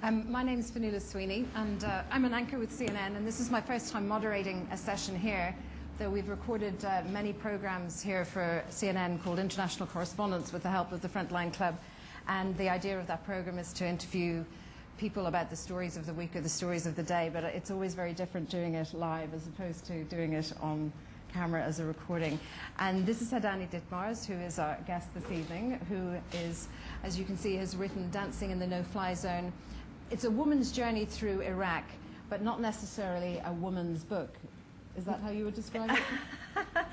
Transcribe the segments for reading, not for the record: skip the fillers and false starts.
My name is perilous, and I'm an anchor with CNN, and this is my first time moderating a session here, though we've recorded many programs here for CNN called International Correspondents with the help of the Frontline Club. And the idea of that program is to interview people about the stories of the week or the stories of the day, but it's always very different doing it live as opposed to doing it on camera as a recording. And this is Hadani Ditmars, who is our guest this evening, who is, as you can see, has written Dancing in the No-Fly Zone. It's a woman's journey through Iraq, but not necessarily a woman's book. Is that how you would describe it?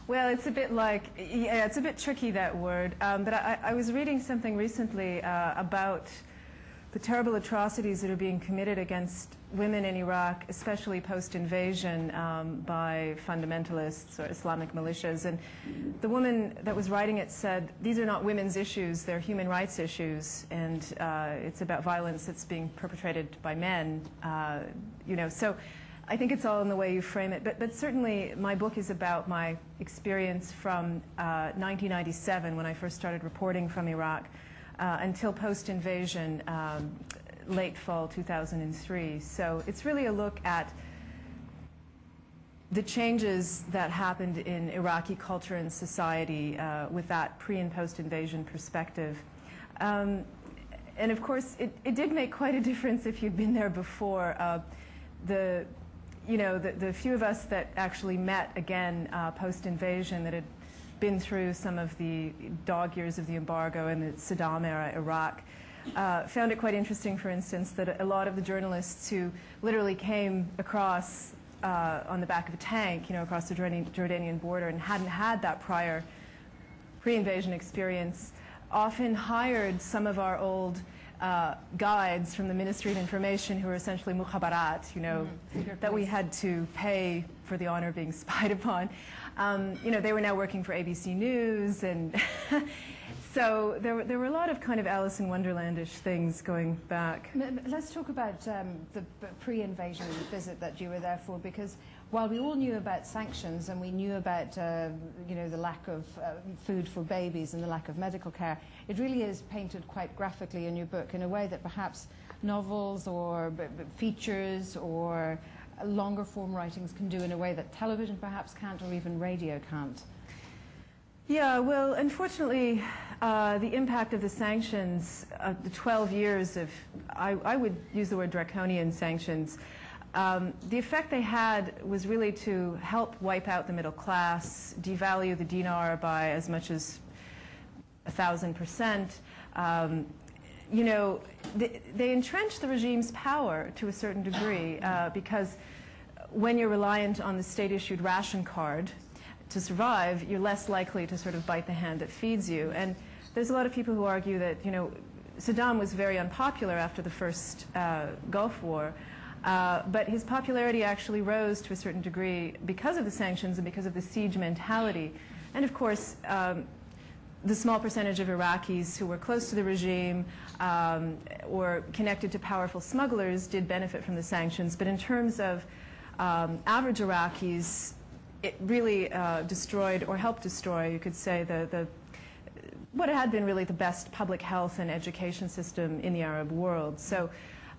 Well, it's a bit like, yeah, it's a bit tricky, that word. But I was reading something recently about the terrible atrocities that are being committed against women in Iraq, especially post-invasion by fundamentalists or Islamic militias. And the woman that was writing it said, these are not women's issues, they're human rights issues, and it's about violence that's being perpetrated by men. So I think it's all in the way you frame it. But certainly my book is about my experience from 1997, when I first started reporting from Iraq, until post-invasion, late fall 2003. So it's really a look at the changes that happened in Iraqi culture and society with that pre- and post-invasion perspective. And of course, it did make quite a difference if you'd been there before. The few of us that actually met again post-invasion, that had been through some of the dog years of the embargo and the Saddam era Iraq, found it quite interesting, for instance, that a lot of the journalists who literally came across on the back of a tank, across the Jordanian border and hadn't had that prior pre-invasion experience, often hired some of our old guides from the Ministry of Information, who were essentially mukhabarat, that we had to pay for the honor of being spied upon. They were now working for ABC News, and so there were a lot of kind of Alice in Wonderlandish things going back. Let's talk about the pre-invasion visit that you were there for, because while we all knew about sanctions and we knew about the lack of food for babies and the lack of medical care, it really is painted quite graphically in your book in a way that perhaps novels or features or longer form writings can do in a way that television perhaps can't, or even radio can't. Yeah, well, unfortunately, the impact of the sanctions, the 12 years of, I would use the word draconian sanctions, the effect they had was really to help wipe out the middle class, devalue the dinar by as much as 1,000%. They entrenched the regime's power to a certain degree because when you're reliant on the state-issued ration card to survive, you're less likely to sort of bite the hand that feeds you. And there's a lot of people who argue that, Saddam was very unpopular after the first Gulf War, but his popularity actually rose to a certain degree because of the sanctions and because of the siege mentality. And of course, the small percentage of Iraqis who were close to the regime or connected to powerful smugglers did benefit from the sanctions. But in terms of average Iraqis, it really destroyed, or helped destroy, you could say, what had been really the best public health and education system in the Arab world. So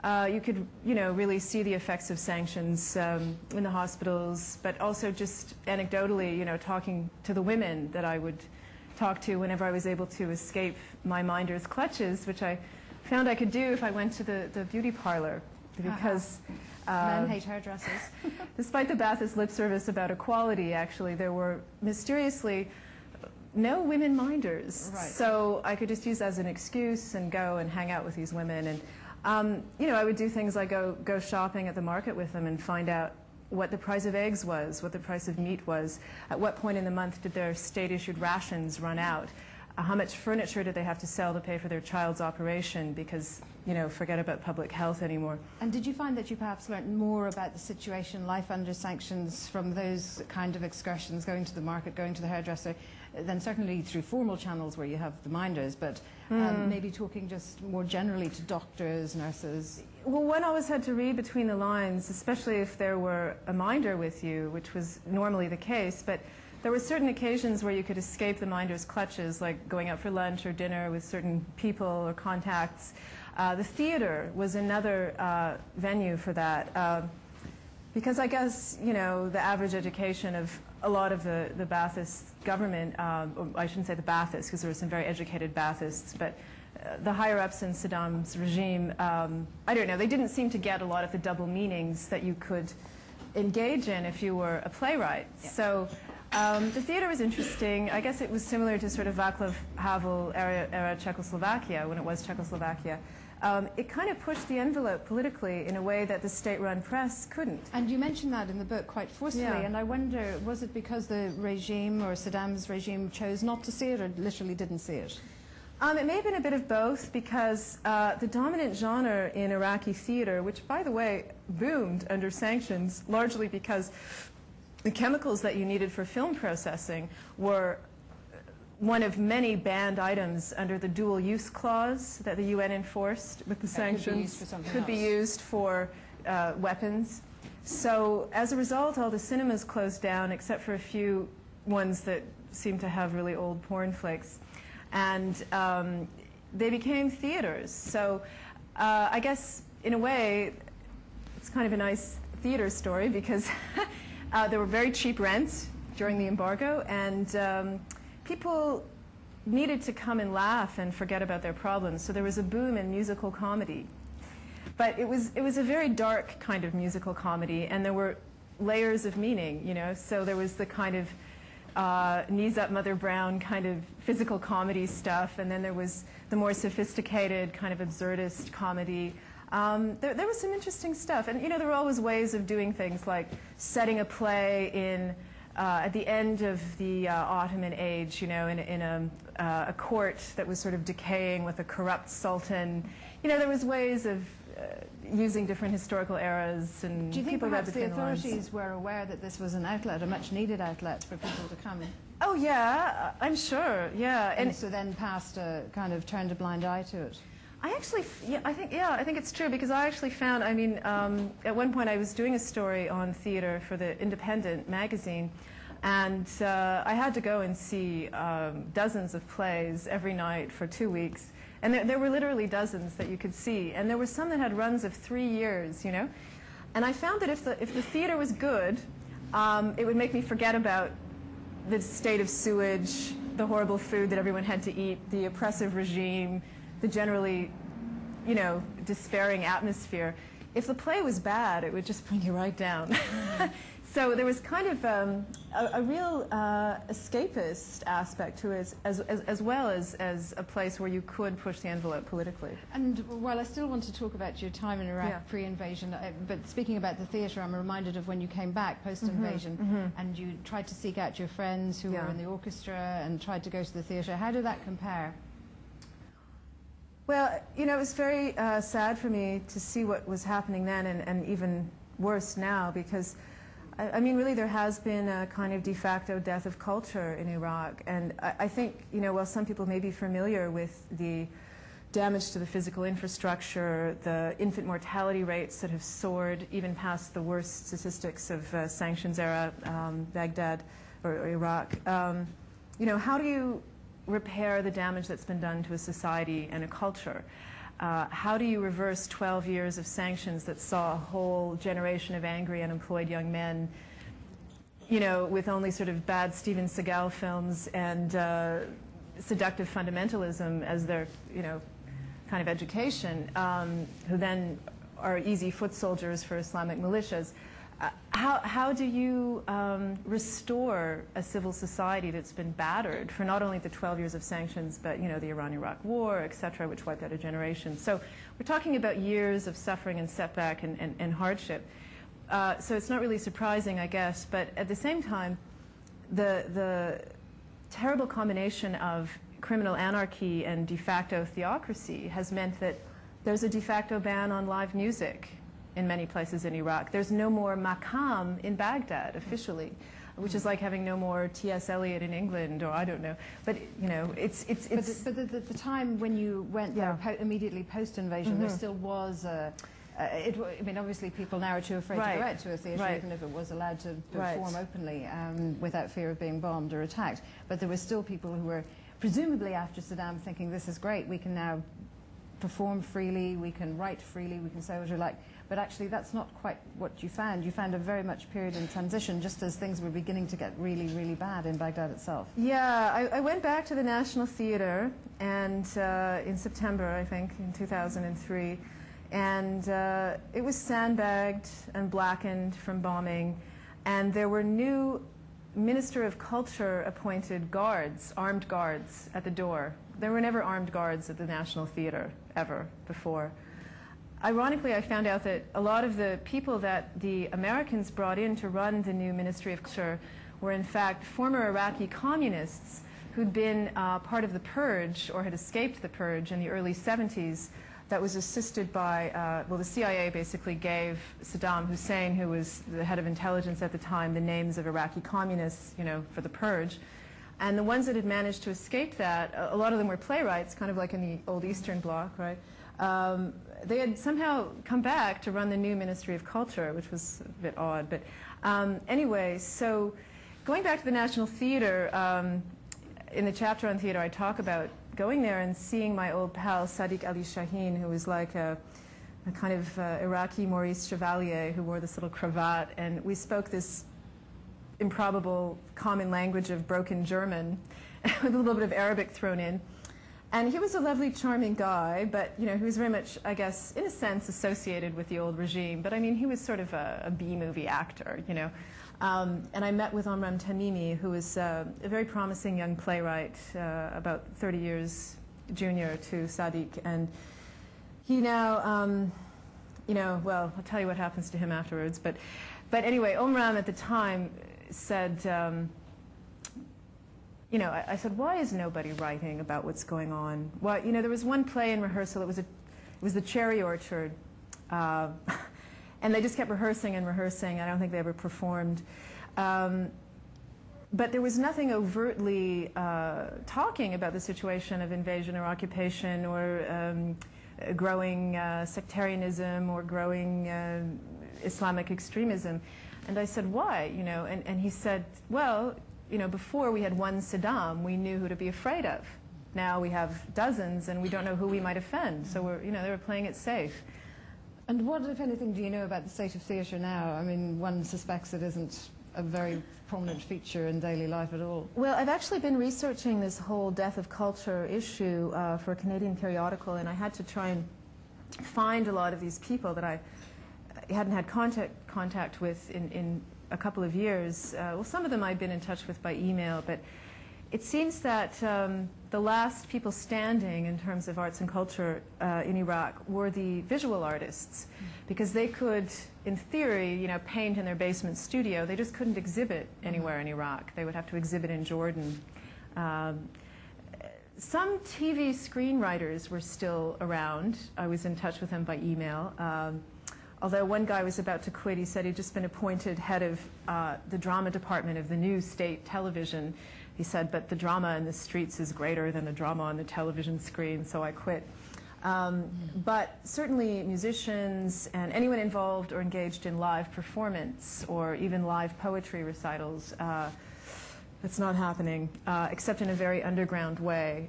you could, really see the effects of sanctions in the hospitals, but also just anecdotally, talking to the women that I would talk to whenever I was able to escape my minder's clutches, which I found I could do if I went to the beauty parlor, because men hate hairdressers. Despite the Ba'athist lip service about equality, actually, there were mysteriously no women minders. Right. So I could just use that as an excuse and go and hang out with these women. And I would do things like go shopping at the market with them and find out what the price of eggs was, what the price of meat was, at what point in the month did their state-issued rations run out, how much furniture did they have to sell to pay for their child's operation, because, forget about public health anymore. And did you find that you perhaps learned more about the situation, life under sanctions, from those kind of excursions, going to the market, going to the hairdresser, than certainly through formal channels where you have the minders, but maybe talking just more generally to doctors, nurses? Well, one always had to read between the lines, especially if there were a minder with you, which was normally the case. But there were certain occasions where you could escape the minder's clutches, like going out for lunch or dinner with certain people or contacts. The theater was another venue for that. Because I guess, you know, the average education of a lot of the Ba'athist government, or I shouldn't say the Ba'athists, because there were some very educated Ba'athists, but the higher-ups in Saddam's regime, I don't know, they didn't seem to get a lot of the double meanings that you could engage in if you were a playwright. Yeah. So the theater was interesting. I guess it was similar to sort of Václav Havel era Czechoslovakia, when it was Czechoslovakia. It kind of pushed the envelope politically in a way that the state-run press couldn't. And you mentioned that in the book quite forcefully, yeah. And I wonder, was it because the regime or Saddam's regime chose not to see it, or literally didn't see it? It may have been a bit of both, because the dominant genre in Iraqi theater, which, by the way, boomed under sanctions, largely because the chemicals that you needed for film processing were one of many banned items under the dual-use clause that the UN enforced with the sanctions. Could be used for weapons. So as a result, all the cinemas closed down, except for a few ones that seem to have really old porn flicks. And they became theaters. So I guess, in a way, it's kind of a nice theater story, because there were very cheap rents during the embargo, and people needed to come and laugh and forget about their problems. So there was a boom in musical comedy. But it was a very dark kind of musical comedy, and there were layers of meaning, you know. So there was the kind of knees up Mother Brown kind of physical comedy stuff, and then there was the more sophisticated kind of absurdist comedy. There was some interesting stuff, and you know, there were always ways of doing things, like setting a play in at the end of the Ottoman age, you know, in a court that was sort of decaying with a corrupt sultan. You know, there was ways of using different historical eras, and do you think people perhaps the authorities were aware that this was an outlet, a much-needed outlet for people to come? Oh yeah, I'm sure. Yeah, and so then turned a blind eye to it. I think it's true, because I actually found, I mean, at one point I was doing a story on theater for the Independent magazine, and I had to go and see dozens of plays every night for 2 weeks. And there were literally dozens that you could see, and there were some that had runs of 3 years, you know. And I found that if the theater was good, it would make me forget about the state of sewage, the horrible food that everyone had to eat, the oppressive regime, the generally, you know, despairing atmosphere. If the play was bad, it would just bring you right down. So there was kind of a real escapist aspect to it, as well as a place where you could push the envelope politically. And while I still want to talk about your time in Iraq, yeah, pre-invasion, but speaking about the theatre, I'm reminded of when you came back post-invasion, and you tried to seek out your friends who were in the orchestra and tried to go to the theatre. How did that compare? Well, you know, it was very sad for me to see what was happening then, and even worse now, because I mean, really, there has been a kind of de facto death of culture in Iraq. And I think, you know, while some people may be familiar with the damage to the physical infrastructure, the infant mortality rates that have soared even past the worst statistics of sanctions era Baghdad or Iraq, you know, how do you repair the damage that's been done to a society and a culture? How do you reverse 12 years of sanctions that saw a whole generation of angry, unemployed young men, you know, with only sort of bad Steven Seagal films and seductive fundamentalism as their, you know, kind of education, who then are easy foot soldiers for Islamic militias? How do you restore a civil society that's been battered for not only the 12 years of sanctions, but, you know, the Iran-Iraq war, et cetera, which wiped out a generation? So we're talking about years of suffering and setback and hardship. So it's not really surprising, I guess, but at the same time, the terrible combination of criminal anarchy and de facto theocracy has meant that there's a de facto ban on live music in many places in Iraq. There's no more maqam in Baghdad officially, which is like having no more T.S. Eliot in England, or I don't know. But you know, it's. But the time when you went there, immediately post-invasion, there still was a. I mean, obviously, people now are too afraid to go out to a theatre, even if it was allowed to perform openly without fear of being bombed or attacked. But there were still people who were, presumably after Saddam, thinking, this is great, we can now perform freely, we can write freely, we can say what we like. But actually, that's not quite what you found. You found a very much period in transition, just as things were beginning to get really, really bad in Baghdad itself. Yeah, I went back to the National Theatre and in September, I think, in 2003. And it was sandbagged and blackened from bombing. And there were new Minister of Culture appointed guards, armed guards, at the door. There were never armed guards at the National Theatre, ever, before. Ironically, I found out that a lot of the people that the Americans brought in to run the new Ministry of Culture were in fact former Iraqi communists who'd been part of the purge or had escaped the purge in the early 70s that was assisted by, well, the CIA basically gave Saddam Hussein, who was the head of intelligence at the time, the names of Iraqi communists, you know, for the purge. And the ones that had managed to escape that, a lot of them were playwrights, kind of like in the old Eastern Bloc, right? They had somehow come back to run the new Ministry of Culture, which was a bit odd. But anyway, so going back to the National Theatre, in the chapter on theatre, I talk about going there and seeing my old pal, Sadiq Ali Shaheen, who was like a kind of Iraqi Maurice Chevalier who wore this little cravat. And we spoke this improbable common language of broken German with a little bit of Arabic thrown in. And he was a lovely, charming guy, but you know, he was very much, I guess, in a sense, associated with the old regime. But I mean, he was sort of a B-movie actor, you know. And I met with Omran Tamimi, who was a very promising young playwright, about 30 years junior to Sadiq. And he now, you know, well, I'll tell you what happens to him afterwards. But anyway, Omran at the time said, you know, I said, why is nobody writing about what's going on? Well, you know, there was one play in rehearsal. It was The Cherry Orchard. And they just kept rehearsing and rehearsing. I don't think they ever performed. But there was nothing overtly talking about the situation of invasion or occupation or growing sectarianism or growing Islamic extremism. And I said, why? You know, and he said, well, you know, before we had one Saddam, we knew who to be afraid of. Now we have dozens, and we don't know who we might offend. So we're, you know, they were playing it safe. And what, if anything, do you know about the state of theatre now? I mean, one suspects it isn't a very prominent feature in daily life at all. Well, I've actually been researching this whole death of culture issue for a Canadian periodical, and I had to try and find a lot of these people that I hadn't had contact with in a couple of years. Well, some of them I'd been in touch with by email, but it seems that the last people standing in terms of arts and culture in Iraq were the visual artists, because they could, in theory, you know, paint in their basement studio. They just couldn't exhibit anywhere in Iraq. They would have to exhibit in Jordan. Some TV screenwriters were still around. I was in touch with them by email. Although one guy was about to quit, he said he'd just been appointed head of the drama department of the new state television. He said, but the drama in the streets is greater than the drama on the television screen, so I quit. But certainly musicians and anyone involved or engaged in live performance or even live poetry recitals, it's not happening, except in a very underground way,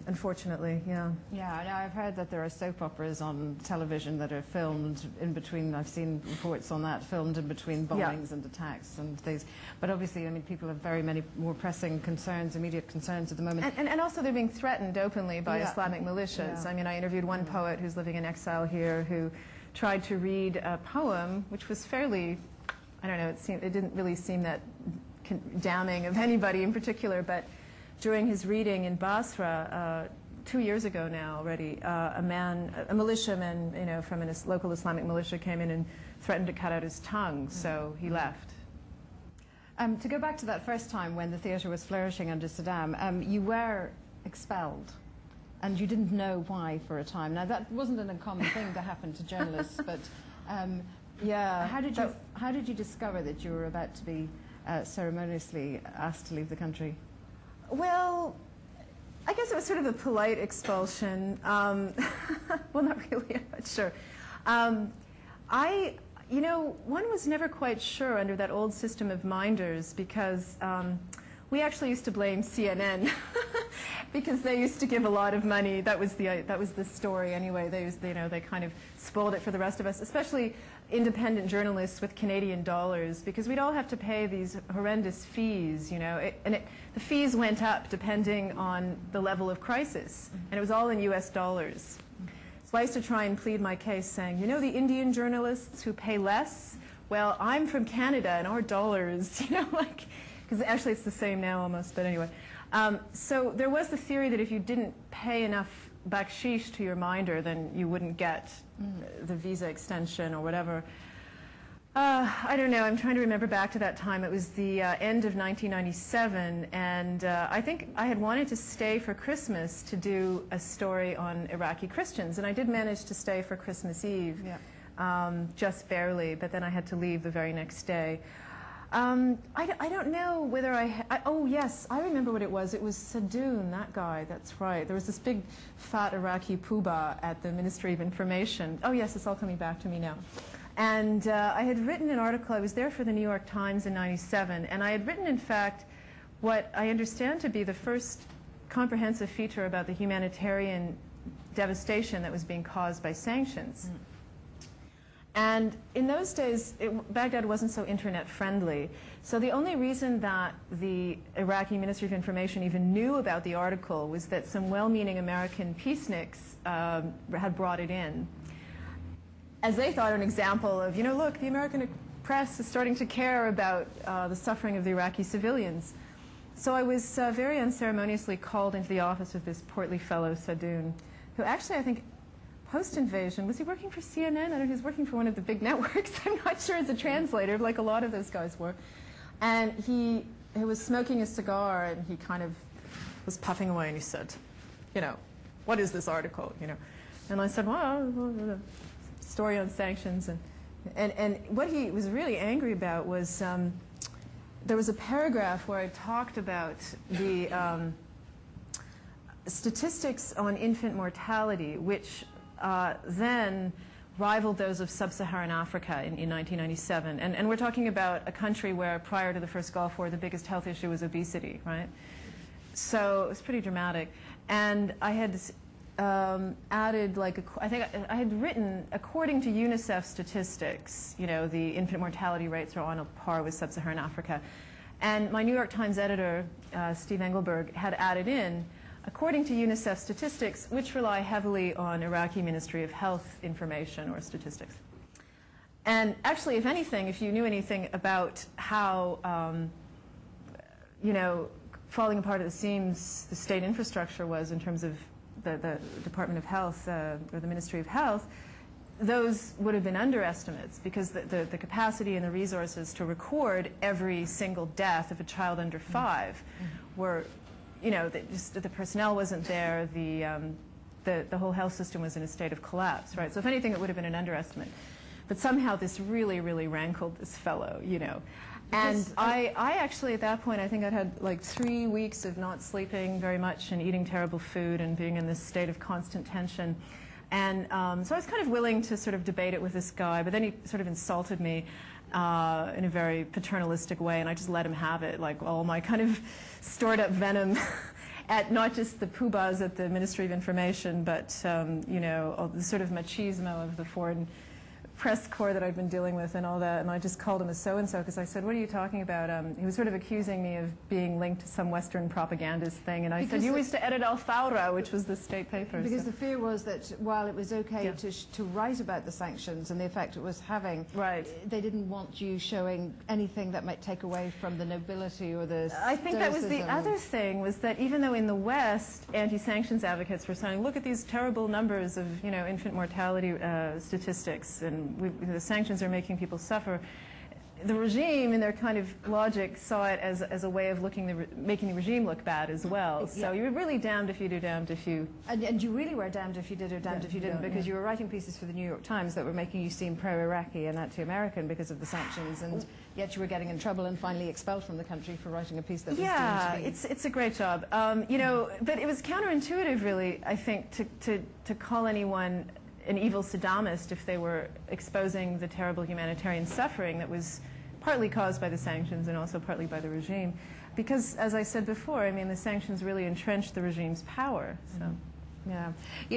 unfortunately, yeah. Yeah, now I've heard that there are soap operas on television that are filmed in between, I've seen reports on that, filmed in between bombings and attacks and things. But obviously, I mean, people have very many more pressing concerns, immediate concerns at the moment. And also they're being threatened openly by Islamic militias. I mean, I interviewed one poet who's living in exile here who tried to read a poem which was fairly, I don't know, it didn't really seem that damning of anybody in particular, but during his reading in Basra 2 years ago now already, a militiaman, you know, from a local Islamic militia came in and threatened to cut out his tongue, so he left. To go back to that first time when the theatre was flourishing under Saddam, you were expelled, and you didn't know why for a time. Now that wasn't an uncommon thing to happen to journalists, but yeah. How did you discover that you were about to be ceremoniously asked to leave the country? Well, I guess it was sort of a polite expulsion. Well, not really, I'm not sure. You know, one was never quite sure under that old system of minders, because we actually used to blame CNN. because they used to give a lot of money. That was the story anyway. They kind of spoiled it for the rest of us, especially independent journalists with Canadian dollars, because we'd all have to pay these horrendous fees, the fees went up depending on the level of crisis, and it was all in US dollars. So I used to try and plead my case saying, the Indian journalists who pay less? Well, I'm from Canada and our dollars, because actually it's the same now almost, but anyway. So there was the theory that if you didn't pay enough bakshish to your minder, then you wouldn't get the visa extension or whatever. I don't know. I'm trying to remember back to that time. It was the end of 1997, and I think I had wanted to stay for Christmas to do a story on Iraqi Christians, and I did manage to stay for Christmas Eve, just barely, but then I had to leave the very next day. I don't know whether oh yes, I remember what it was. It was Saddam, that guy, that's right. There was this big fat Iraqi poobah at the Ministry of Information. Oh yes, it's all coming back to me now. And I had written an article, I was there for the New York Times in '97, and I had written, in fact, what I understand to be the first comprehensive feature about the humanitarian devastation that was being caused by sanctions. And in those days, Baghdad wasn't so internet friendly. So the only reason that the Iraqi Ministry of Information even knew about the article was that some well-meaning American peaceniks had brought it in, as they thought an example of, look, the American press is starting to care about the suffering of the Iraqi civilians. So I was very unceremoniously called into the office of this portly fellow, Saddam, who actually, I think, post-invasion, was he working for CNN? I don't know, he was working for one of the big networks. I'm not sure, as a translator, like a lot of those guys were. And he was smoking a cigar, and he kind of was puffing away, and he said, what is this article, And I said, well, story on sanctions. And what he was really angry about was there was a paragraph where I talked about the statistics on infant mortality, which then rivaled those of sub-Saharan Africa in 1997. And we're talking about a country where, prior to the first Gulf War, the biggest health issue was obesity, right? So it was pretty dramatic. And I had added, I think I had written, according to UNICEF statistics, the infant mortality rates are on a par with sub-Saharan Africa. And my New York Times editor, Steve Engelberg, had added in, according to UNICEF statistics, which rely heavily on Iraqi Ministry of Health information or statistics. And actually, if anything, if you knew anything about how, falling apart at the seams the state infrastructure was in terms of the Department of Health or the Ministry of Health, those would have been underestimates, because the capacity and the resources to record every single death of a child under 5 were, the personnel wasn't there, the whole health system was in a state of collapse, right? So if anything, it would have been an underestimate. But somehow this really, really rankled this fellow, And I actually, at that point, I think I'd had like 3 weeks of not sleeping very much and eating terrible food and being in this state of constant tension. And so I was kind of willing to sort of debate it with this guy, but then he sort of insulted me in a very paternalistic way, and I just let him have it, like all my kind of stored up venom at not just the poobahs at the Ministry of Information, but all the sort of machismo of the foreign press corps that I'd been dealing with and all that, and I just called him a so-and-so because I said, what are you talking about? He was sort of accusing me of being linked to some Western propagandist thing, and I said, you used to edit Al Thawra, which was the state paper. Because the fear was that while it was okay to write about the sanctions and the effect it was having, they didn't want you showing anything that might take away from the nobility or the I think that was the other thing, was that even though in the West, anti-sanctions advocates were saying, look at these terrible numbers of infant mortality statistics, and the sanctions are making people suffer. The regime, in their kind of logic, saw it as a way of making the regime look bad as well. So you were really damned if you do, damned if you... And you really were damned if you did or damned if you didn't, because you were writing pieces for the New York Times that were making you seem pro-Iraqi and anti-American because of the sanctions, and yet you were getting in trouble and finally expelled from the country for writing a piece that was deemed to be... it's a great job. But it was counterintuitive, really, I think, to call anyone an evil Saddamist if they were exposing the terrible humanitarian suffering that was partly caused by the sanctions and also partly by the regime. Because, as I said before, I mean, the sanctions really entrenched the regime's power. So. Yeah.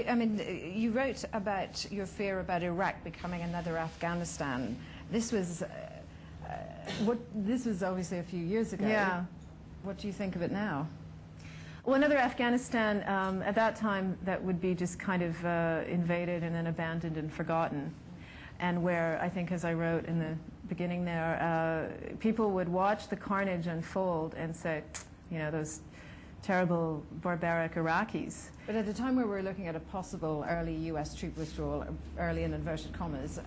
I mean, you wrote about your fear about Iraq becoming another Afghanistan. This was, this was obviously a few years ago. Yeah. What do you think of it now? Well, another Afghanistan, at that time, that would be just kind of invaded and then abandoned and forgotten. And where, I think, as I wrote in the beginning there, people would watch the carnage unfold and say, you know, those terrible, barbaric Iraqis. But at the time where we were looking at a possible early U.S. troop withdrawal, early in inverted commas,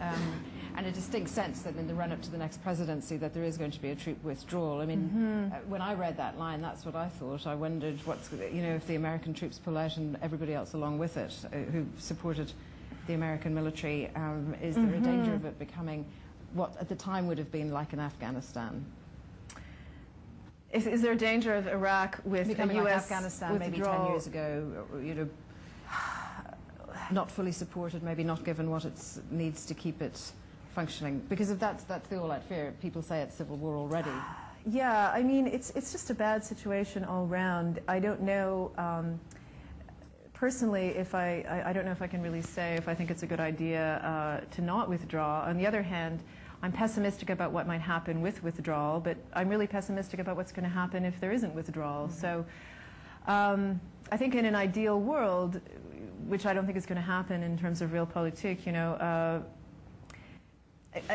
and a distinct sense that in the run-up to the next presidency that there is going to be a troop withdrawal. I mean, when I read that line, that's what I thought. I wondered what's, you know, if the American troops pull out and everybody else along with it who supported the American military, is there a danger of it becoming what at the time would have been like an Afghanistan? Is there a danger of Iraq with becoming a U.S. like Afghanistan maybe 10 years ago, or, you know, not fully supported, maybe not given what it needs to keep it functioning? Because if that's the all-out fear. People say it's civil war already. Yeah, I mean, it's just a bad situation all round. I don't know, personally, if I don't know if I can really say if I think it's a good idea to not withdraw. On the other hand, I'm pessimistic about what might happen with withdrawal, but I'm really pessimistic about what's going to happen if there isn't withdrawal. So I think in an ideal world, which I don't think is going to happen in terms of realpolitik, you know,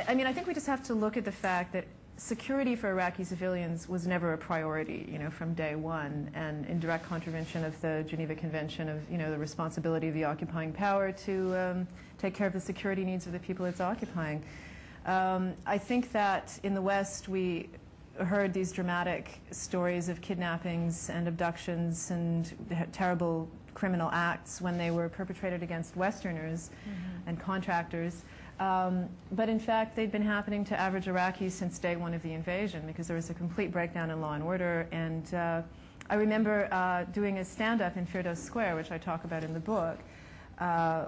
I mean, I think we just have to look at the fact that security for Iraqi civilians was never a priority, you know, from day one, and in direct contravention of the Geneva Convention of, you know, the responsibility of the occupying power to take care of the security needs of the people it's occupying. I think that in the West we heard these dramatic stories of kidnappings and abductions and terrible criminal acts when they were perpetrated against Westerners and contractors. But in fact, they'd been happening to average Iraqis since day one of the invasion, because there was a complete breakdown in law and order. And I remember doing a stand-up in Firdaus Square, which I talk about in the book,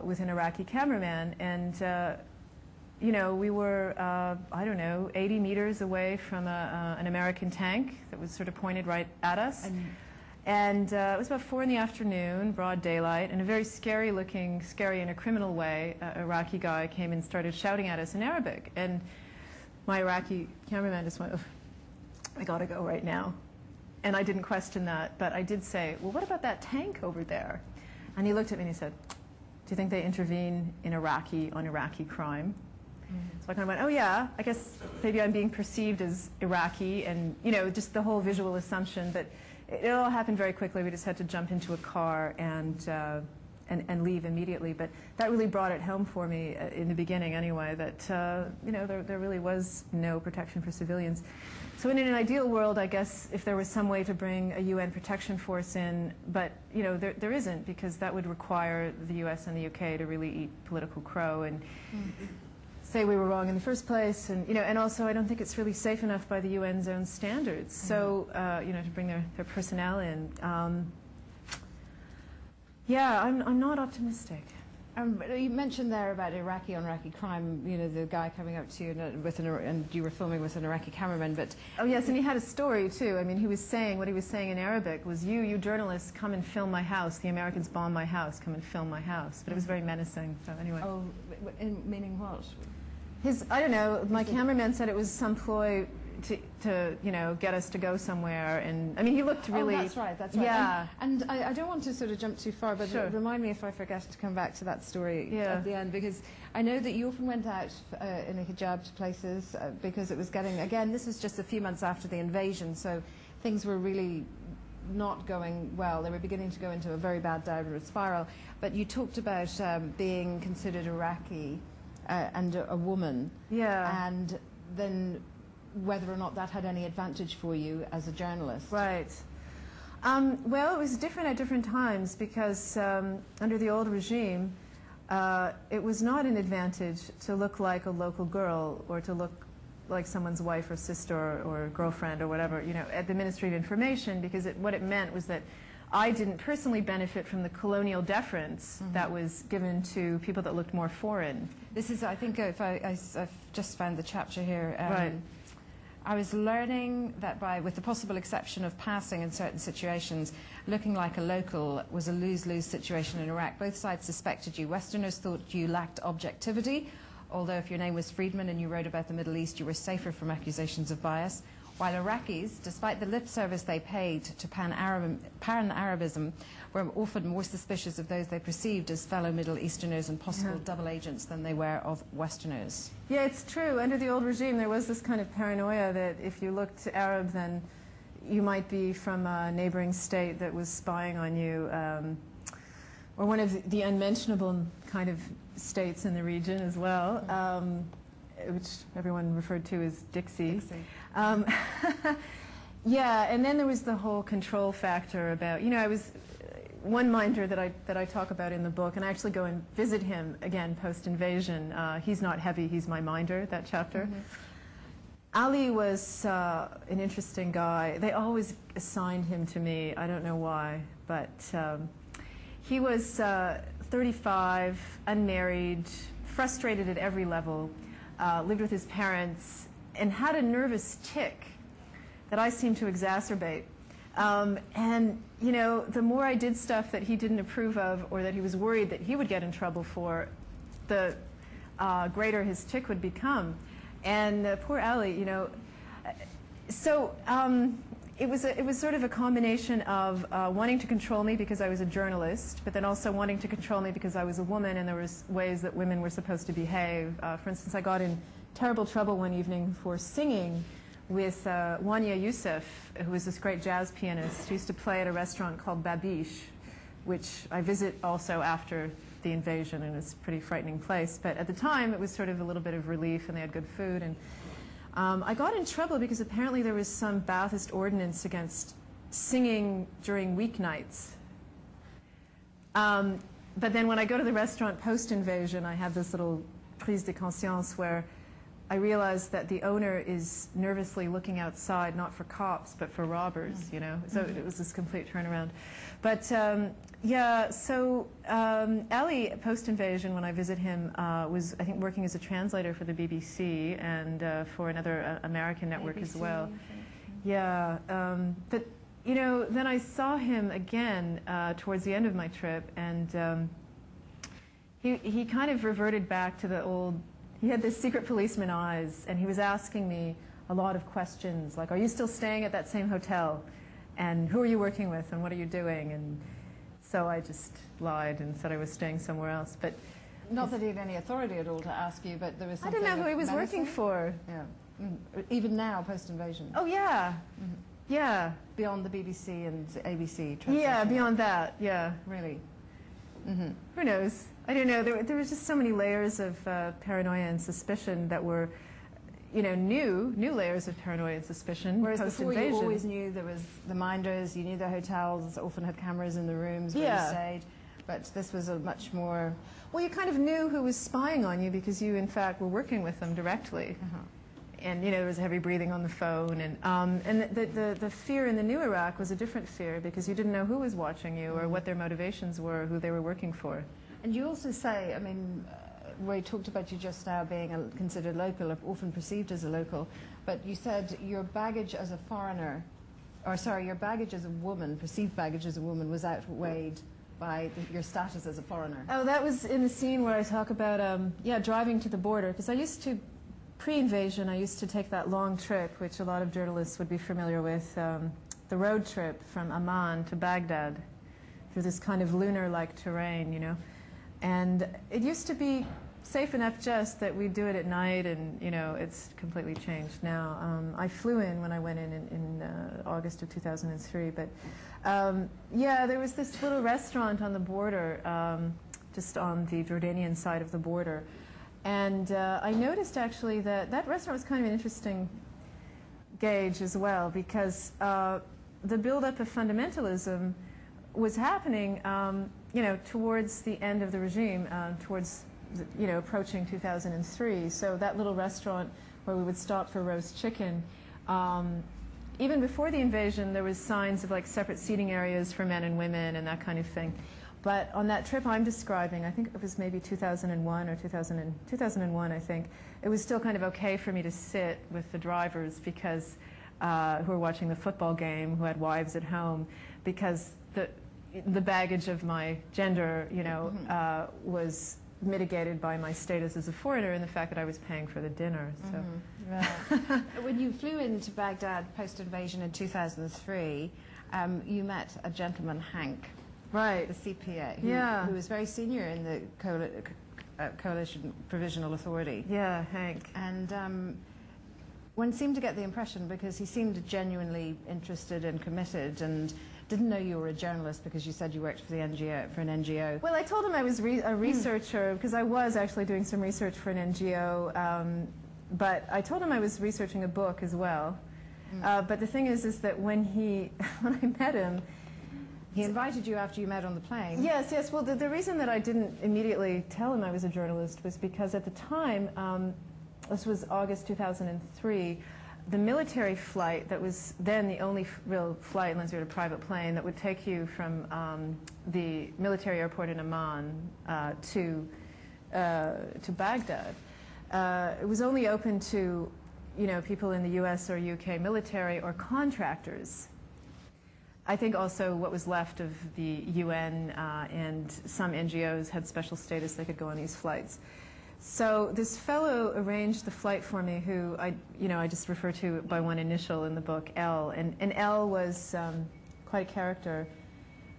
with an Iraqi cameraman. And you know, we were, I don't know, 80 meters away from an American tank that was sort of pointed right at us. And it was about 4 in the afternoon, broad daylight, and a very scary looking, scary in a criminal way, Iraqi guy came and started shouting at us in Arabic. And my Iraqi cameraman just went, I gotta go right now. And I didn't question that, but I did say, well, what about that tank over there? And he looked at me and he said, do you think they intervene in on Iraqi crime? So I kind of went, oh yeah, I guess maybe I'm being perceived as Iraqi, and, you know, just the whole visual assumption. But it all happened very quickly. We just had to jump into a car and leave immediately. But that really brought it home for me in the beginning anyway, that, you know, there really was no protection for civilians. So in an ideal world, I guess, if there was some way to bring a UN protection force in, but, you know, there isn't, because that would require the US and the UK to really eat political crow and say we were wrong in the first place, and, you know, and also I don't think it's really safe enough by the UN's own standards. So, you know, to bring their personnel in. Yeah, I'm not optimistic. You mentioned there about Iraqi on Iraqi crime, you know, the guy coming up to you and you were filming with an Iraqi cameraman, but... Oh yes, and he had a story too. I mean, he was saying, what he was saying in Arabic was, you journalists, come and film my house. The Americans bomb my house, come and film my house. But it was very menacing, so anyway. Oh, meaning what? I don't know, my cameraman said it was some ploy to you know, get us to go somewhere, and I mean, he looked really... Oh, that's right, that's right. Yeah. And I don't want to sort of jump too far, but sure. Remind me if I forget to come back to that story at the end, because I know that you often went out in a hijab to places because it was getting, again, this was just a few months after the invasion, so things were really not going well. They were beginning to go into a very bad downward spiral. But you talked about being considered Iraqi and a woman, and then whether or not that had any advantage for you as a journalist. Right. Well, it was different at different times, because under the old regime, it was not an advantage to look like a local girl or to look like someone's wife or sister or girlfriend or whatever, you know, at the Ministry of Information, because what it meant was that I didn't personally benefit from the colonial deference that was given to people that looked more foreign. This is, I think, if I've just found the chapter here. Right. I was learning that with the possible exception of passing in certain situations, looking like a local was a lose-lose situation in Iraq. Both sides suspected you. Westerners thought you lacked objectivity, although if your name was Friedman and you wrote about the Middle East, you were safer from accusations of bias. While Iraqis, despite the lip service they paid to pan-Arabism, were often more suspicious of those they perceived as fellow Middle Easterners and possible double agents than they were of Westerners. Yeah, it's true. Under the old regime, there was this kind of paranoia that if you looked Arab, then you might be from a neighboring state that was spying on you, or one of the unmentionable kind of states in the region as well, which everyone referred to as Dixie. Yeah, and then there was the whole control factor about, you know, I was one minder that I talk about in the book, and I actually go and visit him again post-invasion. He's not heavy, he's my minder, that chapter. Ali was an interesting guy. They always assigned him to me. I don't know why, but he was 35, unmarried, frustrated at every level, lived with his parents, and had a nervous tic that I seemed to exacerbate. And, you know, the more I did stuff that he didn't approve of or that he was worried that he would get in trouble for, the greater his tic would become. And poor Ali, you know, so it was sort of a combination of wanting to control me because I was a journalist, but then also wanting to control me because I was a woman and there was ways that women were supposed to behave. For instance, I got in terrible trouble one evening for singing with Wanya Youssef, who was this great jazz pianist who used to play at a restaurant called Babish, which I visit also after the invasion, and it's a pretty frightening place. But at the time, it was sort of a little bit of relief, and they had good food. And I got in trouble because apparently there was some Ba'athist ordinance against singing during weeknights. But then when I go to the restaurant post-invasion, I have this little prise de conscience where I realized that the owner is nervously looking outside, not for cops, but for robbers, you know. So it was this complete turnaround. But yeah, so Ali, post-invasion, when I visit him, was, I think, working as a translator for the BBC and for another American network ABC, as well. Yeah, but, you know, then I saw him again towards the end of my trip, and he kind of reverted back to the old. He had this secret policeman eyes, and he was asking me a lot of questions, like, are you still staying at that same hotel? And who are you working with, and what are you doing? And so I just lied and said I was staying somewhere else. But not that he had any authority at all to ask you, but there was something. I don't know who he was working for. Yeah. Even now, post-invasion. Oh, yeah. Yeah. Beyond the BBC and ABC. Yeah, beyond that, yeah. Really? Who knows? I don't know. There was just so many layers of paranoia and suspicion that were, you know, new layers of paranoia and suspicion. Whereas before you always knew there was the minders, you knew the hotels often had cameras in the rooms where you stayed. But this was a much more... Well, you kind of knew who was spying on you because you, in fact, were working with them directly. And, you know, there was heavy breathing on the phone. And the fear in the new Iraq was a different fear because you didn't know who was watching you or what their motivations were, who they were working for. And you also say, I mean, Ray talked about you just now being considered local, or often perceived as a local, but you said your baggage as a foreigner, or sorry, your baggage as a woman, perceived baggage as a woman, was outweighed by your status as a foreigner. Oh, that was in the scene where I talk about, yeah, driving to the border, because I used to, pre-invasion, I used to take that long trip, which a lot of journalists would be familiar with, the road trip from Amman to Baghdad, through this kind of lunar-like terrain, you know. And it used to be safe enough just that we'd do it at night, and, you know, it's completely changed now. I flew in when I went in August of 2003, but yeah, there was this little restaurant on the border, just on the Jordanian side of the border. And I noticed actually that that restaurant was kind of an interesting gauge as well, because the buildup of fundamentalism was happening you know, towards the end of the regime, towards, you know, approaching 2003. So that little restaurant where we would stop for roast chicken, even before the invasion, there was signs of like separate seating areas for men and women and that kind of thing. But on that trip I'm describing, I think it was maybe 2001 or 2001, I think, it was still kind of okay for me to sit with the drivers because who were watching the football game, who had wives at home, because the baggage of my gender, you know, was mitigated by my status as a foreigner and the fact that I was paying for the dinner. So. Right. When you flew into Baghdad post-invasion in 2003, you met a gentleman, Hank, right, the CPA, who was very senior in the Coalition Provisional Authority. Yeah, Hank. And one seemed to get the impression, because he seemed genuinely interested and committed, and didn't know you were a journalist because you said you worked for the NGO, for an NGO. Well, I told him I was a researcher because I was actually doing some research for an NGO, but I told him I was researching a book as well. But the thing is that when I met him, he invited you after you met on the plane. Yes, yes. Well, the reason that I didn't immediately tell him I was a journalist was because at the time, this was August 2003, the military flight that was then the only real flight, unless you had a private plane, that would take you from the military airport in Amman to Baghdad. It was only open to, you know, people in the US or UK military or contractors. I think also what was left of the UN and some NGOs had special status, they could go on these flights. So this fellow arranged the flight for me, who I just refer to by one initial in the book, L. And L was quite a character.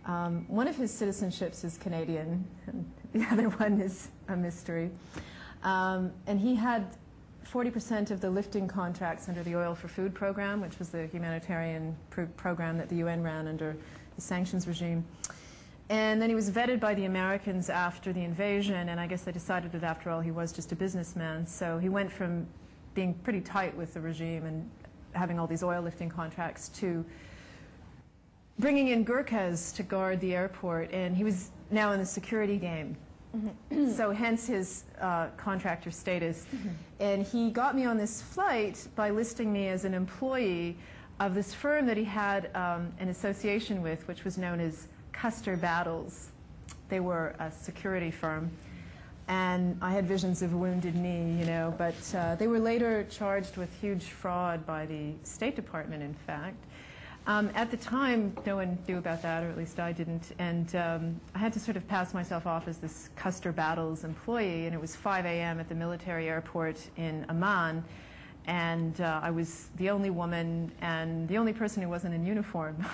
One of his citizenships is Canadian, and the other one is a mystery. And he had 40% of the lifting contracts under the Oil for Food program, which was the humanitarian program that the UN ran under the sanctions regime. And then he was vetted by the Americans after the invasion, and I guess they decided that after all he was just a businessman. So he went from being pretty tight with the regime and having all these oil lifting contracts to bringing in Gurkhas to guard the airport, and he was now in the security game. So hence his contractor status. And he got me on this flight by listing me as an employee of this firm that he had an association with, which was known as Custer Battles. They were a security firm, and I had visions of a wounded knee, you know, but they were later charged with huge fraud by the State Department, in fact. At the time, no one knew about that, or at least I didn't, and I had to sort of pass myself off as this Custer Battles employee, and it was 5 a.m. at the military airport in Amman, and I was the only woman and the only person who wasn't in uniform.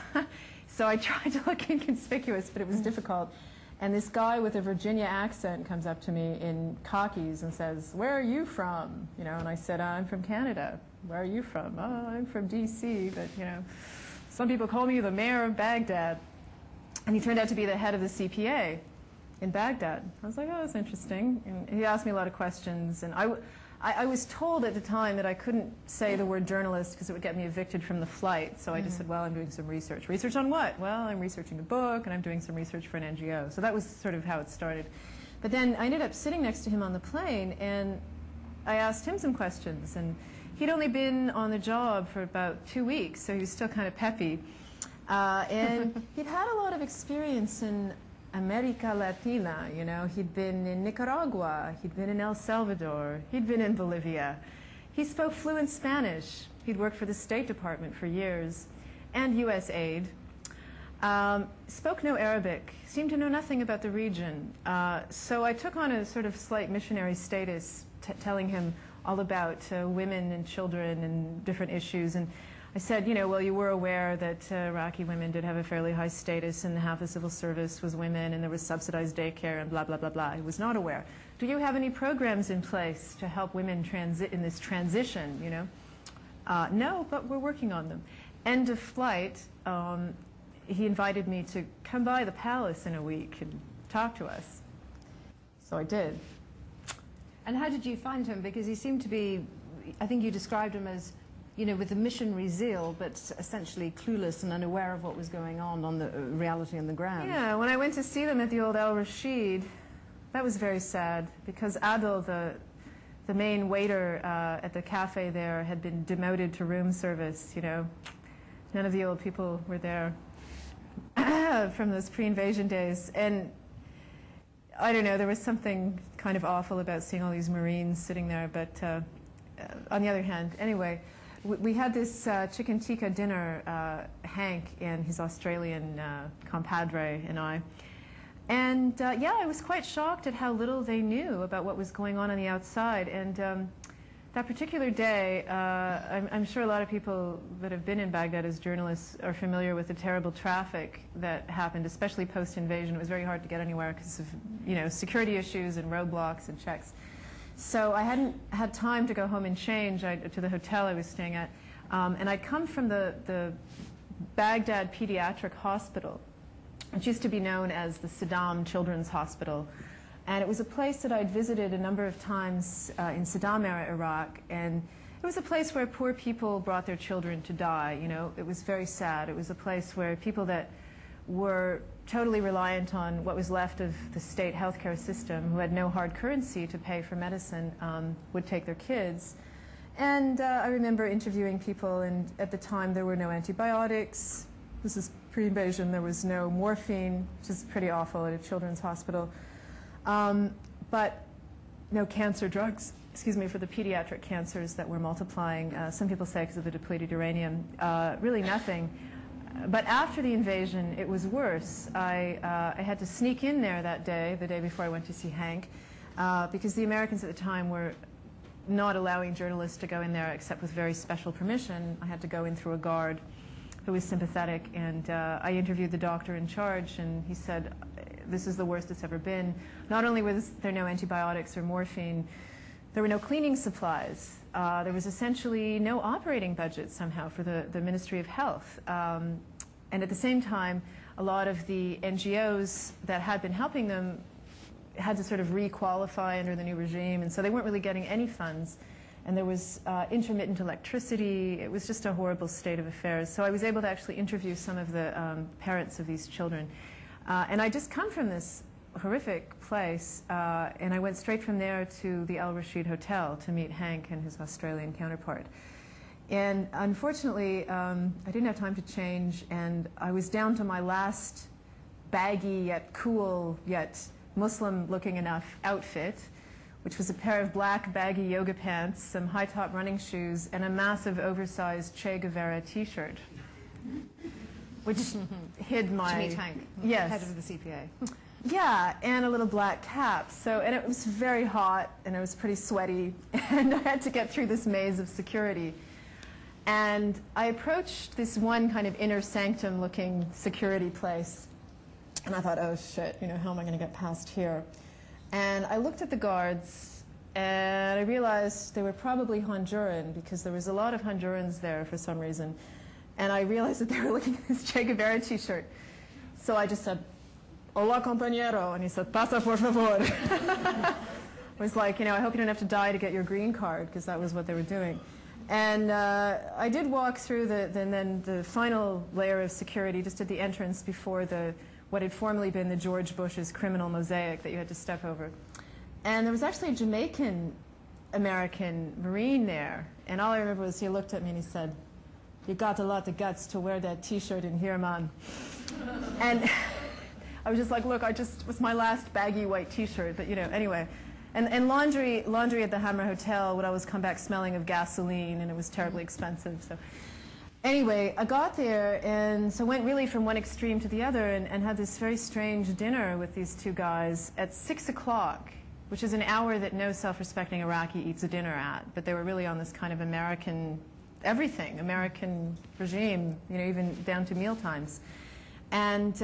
So I tried to look inconspicuous, but it was difficult. And this guy with a Virginia accent comes up to me in khakis and says, "Where are you from?" You know, and I said, "I'm from Canada." "Where are you from?" "Oh, I'm from D.C., but, you know, some people call me the mayor of Baghdad." And he turned out to be the head of the CPA in Baghdad. I was like, "Oh, that's interesting." And he asked me a lot of questions, and I was told at the time that I couldn't say the word journalist because it would get me evicted from the flight. So I just said, "Well, I'm doing some research." "Research on what?" "Well, I'm researching a book, and I'm doing some research for an NGO." So that was sort of how it started. But then I ended up sitting next to him on the plane, and I asked him some questions. And he'd only been on the job for about 2 weeks, so he was still kind of peppy. And he'd had a lot of experience in America Latina, you know. He'd been in Nicaragua, he'd been in El Salvador, he'd been in Bolivia. He spoke fluent Spanish. He'd worked for the State Department for years, and U.S. aid. Spoke no Arabic, seemed to know nothing about the region. So I took on a sort of slight missionary status, telling him all about women and children and different issues. And I said, you know, well, you were aware that Iraqi women did have a fairly high status, and half the civil service was women, and there was subsidized daycare, and blah, blah, blah, blah. He was not aware. "Do you have any programs in place to help women in this transition, you know?" "No, but we're working on them." End of flight, he invited me to come by the palace in a week and talk to us. So I did. And how did you find him? Because he seemed to be, I think you described him as, you know, with a missionary zeal, but essentially clueless and unaware of what was going on the reality on the ground. Yeah, when I went to see them at the old El Rashid, that was very sad, because Adil, the main waiter at the cafe there, had been demoted to room service, you know. None of the old people were there from those pre-invasion days. And I don't know, there was something kind of awful about seeing all these Marines sitting there, but on the other hand, anyway, we had this chicken tikka dinner, Hank and his Australian compadre and I. And yeah, I was quite shocked at how little they knew about what was going on the outside. And that particular day, I'm sure a lot of people that have been in Baghdad as journalists are familiar with the terrible traffic that happened, especially post-invasion. It was very hard to get anywhere because of, you know, security issues and roadblocks and checks. So I hadn't had time to go home and change to the hotel I was staying at. And I'd come from the Baghdad Pediatric Hospital, which used to be known as the Saddam Children's Hospital. And it was a place that I'd visited a number of times in Saddam-era Iraq. And it was a place where poor people brought their children to die. You know, it was very sad. It was a place where people that were totally reliant on what was left of the state healthcare system, who had no hard currency to pay for medicine, would take their kids. And I remember interviewing people, and at the time there were no antibiotics. This is pre-invasion. There was no morphine, which is pretty awful at a children's hospital. But no cancer drugs, excuse me, for the pediatric cancers that were multiplying. Some people say because of the depleted uranium. Really nothing. But after the invasion, it was worse. I had to sneak in there that day, the day before I went to see Hank, because the Americans at the time were not allowing journalists to go in there except with very special permission. I had to go in through a guard who was sympathetic, and I interviewed the doctor in charge, and he said, this is the worst it's ever been. Not only was there no antibiotics or morphine, there were no cleaning supplies. There was essentially no operating budget somehow for the Ministry of Health. And at the same time, a lot of the NGOs that had been helping them had to sort of re-qualify under the new regime, and so they weren't really getting any funds. And there was intermittent electricity. It was just a horrible state of affairs. So I was able to actually interview some of the parents of these children. And I just come from this horrific place, and I went straight from there to the Al Rashid Hotel to meet Hank and his Australian counterpart. And unfortunately, I didn't have time to change, and I was down to my last baggy yet cool yet Muslim-looking enough outfit, which was a pair of black baggy yoga pants, some high-top running shoes, and a massive oversized Che Guevara t-shirt, which hid my... To meet Hank, yes. head of the CPA. Yeah, and a little black cap. So, and it was very hot, and it was pretty sweaty, and I had to get through this maze of security. And I approached this one kind of inner sanctum-looking security place, and I thought, oh shit, you know, how am I going to get past here? And I looked at the guards, and I realized they were probably Honduran, because there was a lot of Hondurans there for some reason. And I realized that they were looking at this Che Guevara t-shirt. So I just said, hola, compañero. And he said, pasa, por favor. I was like, you know, I hope you don't have to die to get your green card, because that was what they were doing. And I did walk through then the final layer of security, just at the entrance before what had formerly been the George Bush's criminal mosaic that you had to step over. And there was actually a Jamaican-American Marine there. And all I remember was he looked at me and he said, you got a lot of guts to wear that t-shirt in here, man. And I was just like, look, it was my last baggy white t-shirt, but you know, anyway. And laundry at the Hammer Hotel would always come back smelling of gasoline, and it was terribly expensive. So anyway, I got there, and so went really from one extreme to the other, and had this very strange dinner with these two guys at 6 o'clock, which is an hour that no self-respecting Iraqi eats a dinner at. But they were really on this kind of American everything, American regime, you know, even down to meal times. And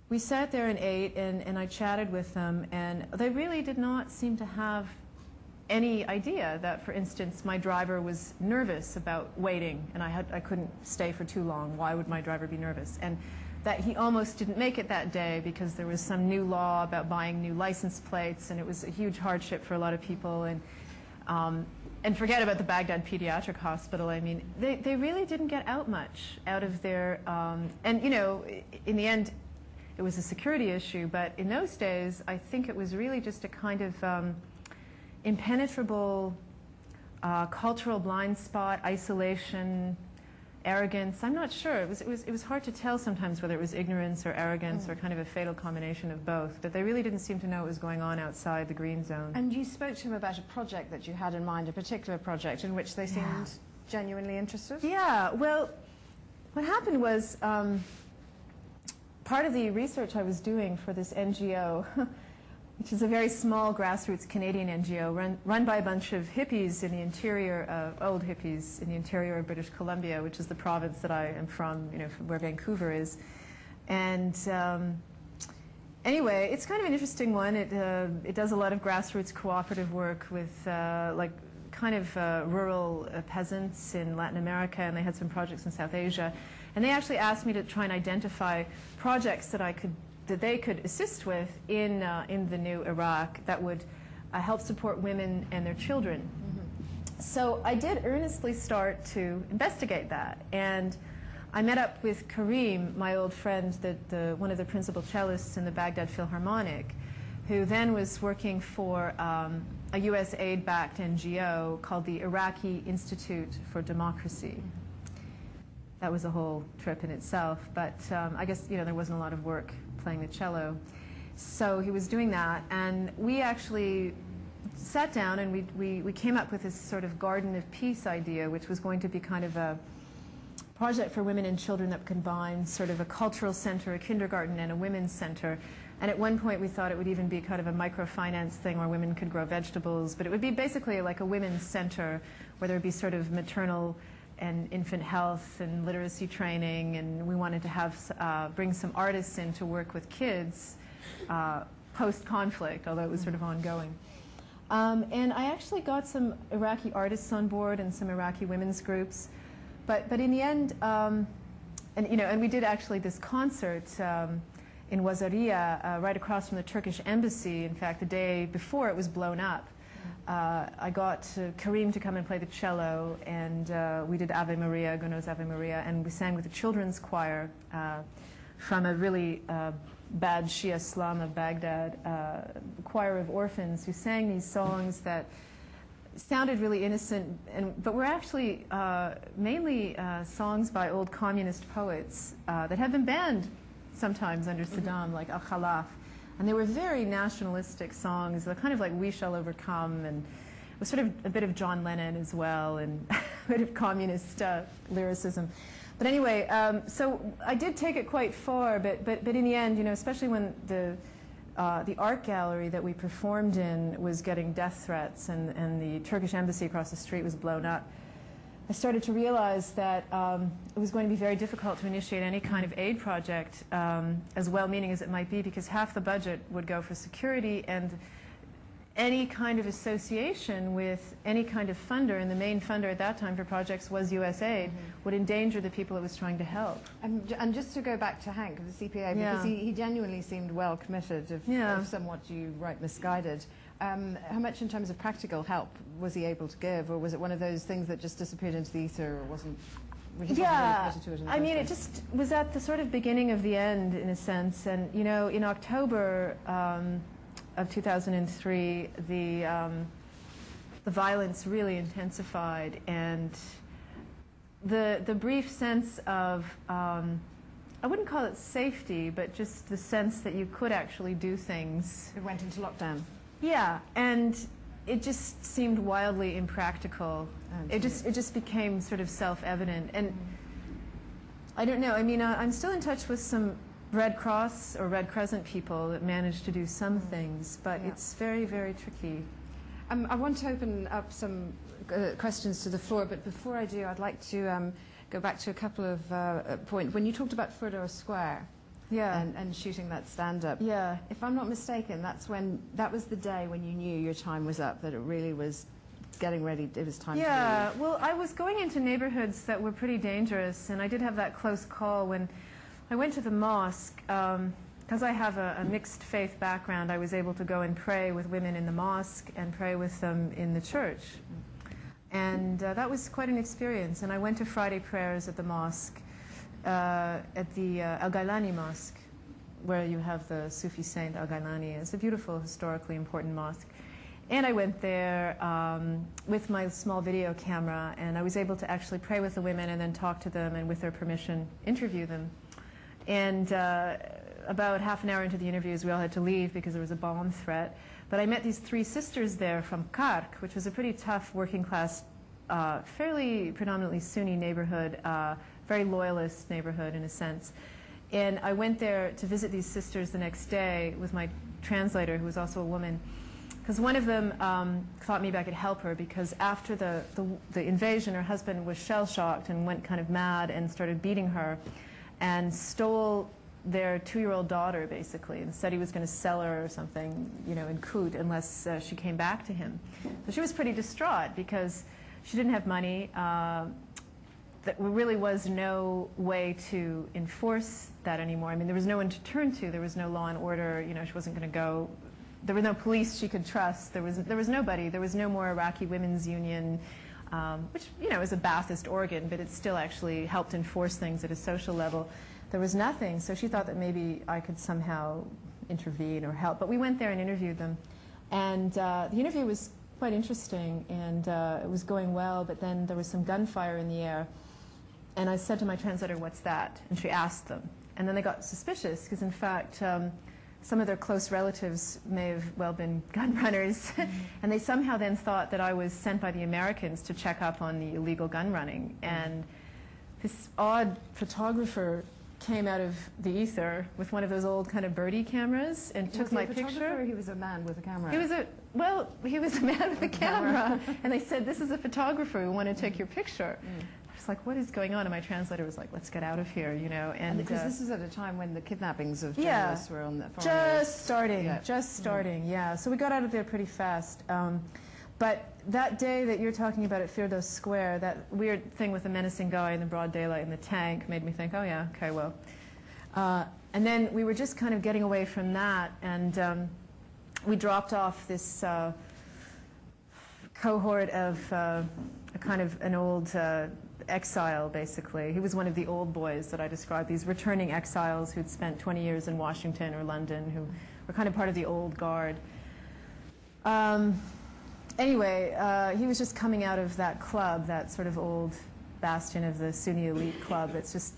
we sat there and ate, and I chatted with them, and they really did not seem to have any idea that, for instance, my driver was nervous about waiting, and I couldn't stay for too long. Why would my driver be nervous? And that he almost didn't make it that day because there was some new law about buying new license plates, and it was a huge hardship for a lot of people. And forget about the Baghdad Pediatric Hospital. I mean, they really didn't get out much out of their, and you know, in the end, it was a security issue, but in those days, I think it was really just a kind of impenetrable cultural blind spot, isolation, arrogance. I'm not sure. It was hard to tell sometimes whether it was ignorance or arrogance or kind of a fatal combination of both. But they really didn't seem to know what was going on outside the green zone. And you spoke to him about a project that you had in mind, a particular project in which they seemed genuinely interested? Yeah, well, what happened was part of the research I was doing for this NGO, which is a very small grassroots Canadian NGO run by a bunch of hippies in the interior, old hippies in the interior of British Columbia, which is the province that I am from, you know, where Vancouver is. And anyway, it's kind of an interesting one. It does a lot of grassroots cooperative work with like kind of rural peasants in Latin America, and they had some projects in South Asia. And they actually asked me to try and identify projects that they could assist with in the new Iraq that would help support women and their children. So I did earnestly start to investigate that. And I met up with Karim, my old friend, one of the principal cellists in the Baghdad Philharmonic, who then was working for a U.S. aid-backed NGO called the Iraqi Institute for Democracy. That was a whole trip in itself, but I guess, you know, there wasn't a lot of work playing the cello. So he was doing that, and we actually sat down and we came up with this sort of garden of peace idea, which was going to be kind of a project for women and children that combined sort of a cultural center, a kindergarten, and a women's center. And at one point we thought it would even be kind of a microfinance thing where women could grow vegetables, but it would be basically like a women's center where there would be sort of maternal and infant health and literacy training, and we wanted to have bring some artists in to work with kids post-conflict, although it was sort of ongoing. And I actually got some Iraqi artists on board and some Iraqi women's groups, but in the end, and we did actually this concert in Wazaria, right across from the Turkish embassy. In fact, the day before it was blown up. I got Karim to come and play the cello, and we did Ave Maria, Gounod's Ave Maria, and we sang with the children's choir from a really bad Shia slum of Baghdad, choir of orphans who sang these songs that sounded really innocent, but were actually mainly songs by old communist poets that had been banned sometimes under Saddam, like Al-Khalaf. And they were very nationalistic songs, kind of like We Shall Overcome, and it was sort of a bit of John Lennon as well, and a bit of communist lyricism. But anyway, so I did take it quite far, but in the end, you know, especially when the art gallery that we performed in was getting death threats and the Turkish embassy across the street was blown up, I started to realize that it was going to be very difficult to initiate any kind of aid project, as well-meaning as it might be, because half the budget would go for security, and any kind of association with any kind of funder, and the main funder at that time for projects was USAID, would endanger the people it was trying to help. And just to go back to Hank of the CPA, because he genuinely seemed well committed, if somewhat you right misguided. How much in terms of practical help was he able to give, or was it one of those things that just disappeared into the ether, or wasn't really committed to it? I mean, it just was at the sort of beginning of the end, in a sense. And, you know, in October of 2003, the violence really intensified, and the brief sense of, I wouldn't call it safety, but just the sense that you could actually do things. It went into lockdown. Yeah, and it just seemed wildly impractical. It just became sort of self-evident. And I don't know, I mean, I'm still in touch with some Red Cross or Red Crescent people that managed to do some things, but it's very, very tricky. I want to open up some questions to the floor, but before I do, I'd like to go back to a couple of points. When you talked about Furdow Square, and shooting that stand-up. Yeah. If I'm not mistaken, that was the day when you knew your time was up, that it really was getting ready, it was time to leave. Yeah, well, I was going into neighborhoods that were pretty dangerous, and I did have that close call when I went to the mosque. Because I have a mixed faith background, I was able to go and pray with women in the mosque and pray with them in the church. And that was quite an experience. And I went to Friday prayers at the mosque. At the Al-Gailani Mosque, where you have the Sufi saint Al-Gailani. It's a beautiful, historically important mosque. And I went there with my small video camera, and I was able to actually pray with the women and then talk to them and, with their permission, interview them. And about half an hour into the interviews, we all had to leave because there was a bomb threat. But I met these 3 sisters there from Kark, which was a pretty tough working class, fairly predominantly Sunni neighborhood, very loyalist neighborhood in a sense. And I went there to visit these sisters the next day with my translator, who was also a woman, because one of them thought maybe I could help her, because after the invasion, her husband was shell-shocked and went kind of mad and started beating her and stole their 2-year-old daughter, basically, and said he was going to sell her or something, you know, in Kut, unless she came back to him. So she was pretty distraught because she didn't have money. There really was no way to enforce that anymore. I mean, there was no one to turn to. There was no law and order. You know, she wasn't going to go. There were no police she could trust. There was nobody. There was no more Iraqi Women's Union, which, you know, is a Ba'athist organ, but it still actually helped enforce things at a social level. There was nothing, so she thought that maybe I could somehow intervene or help. But we went there and interviewed them. And the interview was quite interesting, and it was going well, but then there was some gunfire in the air. And I said to my translator, "What's that?" And she asked them. And then they got suspicious, because in fact, some of their close relatives may have well been gun runners. And they somehow then thought that I was sent by the Americans to check up on the illegal gun running. And this odd photographer came out of the ether with one of those old kind of birdie cameras and took my picture. Or he was a man with a camera? He was a man with a camera. And they said, "This is a photographer who wanted to take your picture." I was like, "What is going on?" And my translator was like, "Let's get out of here," you know. And because this is at a time when the kidnappings of yeah, journalists were on the just starting, yeah. So we got out of there pretty fast. But that day that you're talking about at Firdos Square, that weird thing with the menacing guy in the broad daylight in the tank made me think, oh yeah, okay, well. And then we were just kind of getting away from that, and we dropped off this cohort of a kind of an old exile, basically. He was one of the old boys that I described, these returning exiles who'd spent 20 years in Washington or London, who were kind of part of the old guard. Anyway, he was just coming out of that club, that sort of old bastion of the Sunni elite club that's just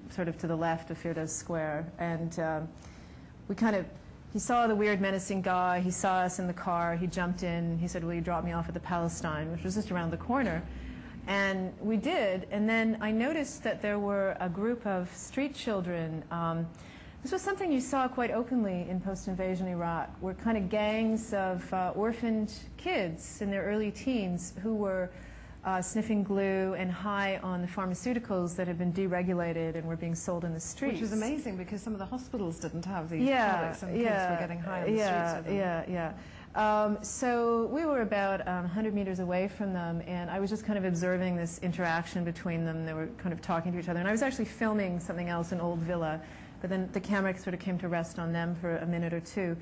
sort of to the left of Firdos Square. And he saw the weird menacing guy, he saw us in the car, he jumped in, he said, "Will you drop me off at the Palestine?" which was just around the corner. And we did, and then I noticed that there were a group of street children. This was something you saw quite openly in post-invasion Iraq, were kind of gangs of orphaned kids in their early teens who were sniffing glue and high on the pharmaceuticals that had been deregulated and were being sold in the streets. Which was amazing, because some of the hospitals didn't have these products, and kids were getting high on the streets with them. So we were about 100 meters away from them, and I was just kind of observing this interaction between them. They were kind of talking to each other, and I was actually filming something else, an old villa. But then the camera sort of came to rest on them for a minute or two.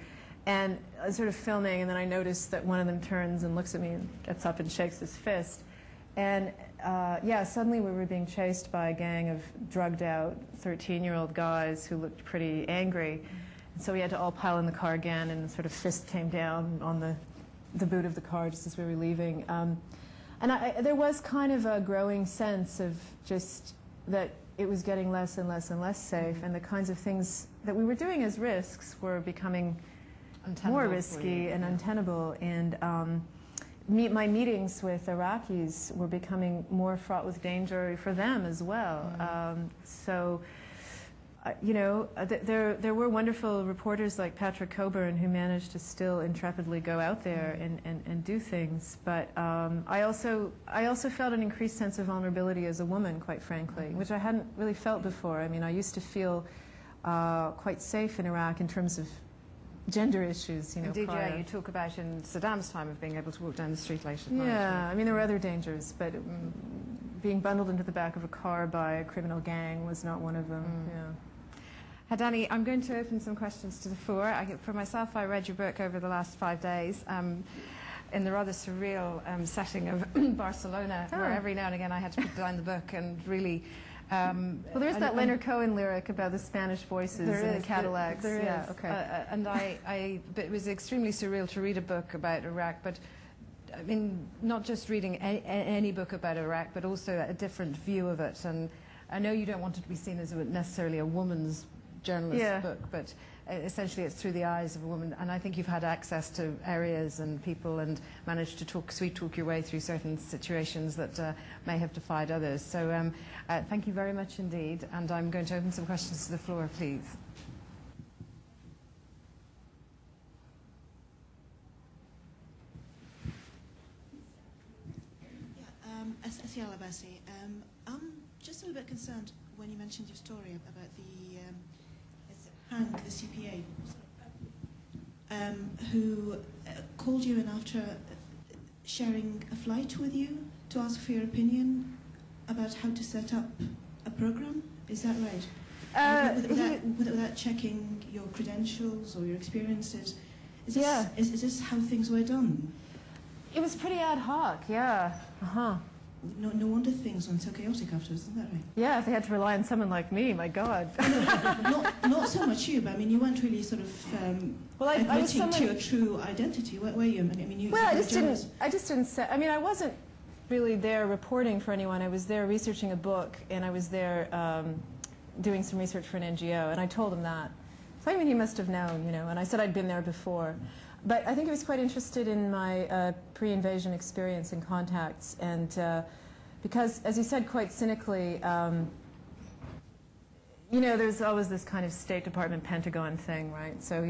And I was sort of filming, and then I noticed that one of them turns and looks at me and gets up and shakes his fist. And yeah, suddenly we were being chased by a gang of drugged out 13-year-old guys who looked pretty angry. And so we had to all pile in the car again, and sort of fist came down on the boot of the car just as we were leaving. And there was kind of a growing sense of just that it was getting less and less and less safe, and the kinds of things that we were doing as risks were becoming more risky and untenable. And my meetings with Iraqis were becoming more fraught with danger for them as well. You know, there were wonderful reporters like Patrick Coburn who managed to still intrepidly go out there and do things. But I also felt an increased sense of vulnerability as a woman, quite frankly, which I hadn't really felt before. I mean, I used to feel quite safe in Iraq in terms of gender issues. You know, indeed, yeah, you talk about in Saddam's time of being able to walk down the street late at night. Yeah, I mean, there were other dangers, but being bundled into the back of a car by a criminal gang was not one of them. Yeah. Hadani, I'm going to open some questions to the floor. For myself, I read your book over the last 5 days in the rather surreal setting of Barcelona, where every now and again I had to put down the book and really Well, there's that Leonard Cohen lyric about the Spanish voices in the Cadillacs. There yeah, is. okay. And but it was extremely surreal to read a book about Iraq, but I mean, not just reading any book about Iraq, but also a different view of it. And I know you don't want it to be seen as necessarily a woman's journalist book, but essentially it's through the eyes of a woman. And I think you've had access to areas and people and managed to sweet talk your way through certain situations that may have defied others. So thank you very much indeed. And I'm going to open some questions to the floor, please. Asiya Al-Abbasi, I'm just a little bit concerned when you mentioned your story about the CPA, who called you in after sharing a flight with you to ask for your opinion about how to set up a program. Is that right? Without checking your credentials or your experiences. Is this how things were done? It was pretty ad hoc, yeah. No wonder things went so chaotic afterwards, isn't that right? Yeah, if they had to rely on someone like me, my God. Not so much you, but I mean, you weren't really sort of admitting to your true identity, were you? I mean, you. Well, I just didn't say. I mean, I wasn't really there reporting for anyone. I was there researching a book, and I was there doing some research for an NGO, and I told him that. So I mean, he must have known, you know. And I said I'd been there before. But I think he was quite interested in my pre-invasion experience and contacts, and because, as he said quite cynically, you know, there's always this kind of State Department Pentagon thing, right? So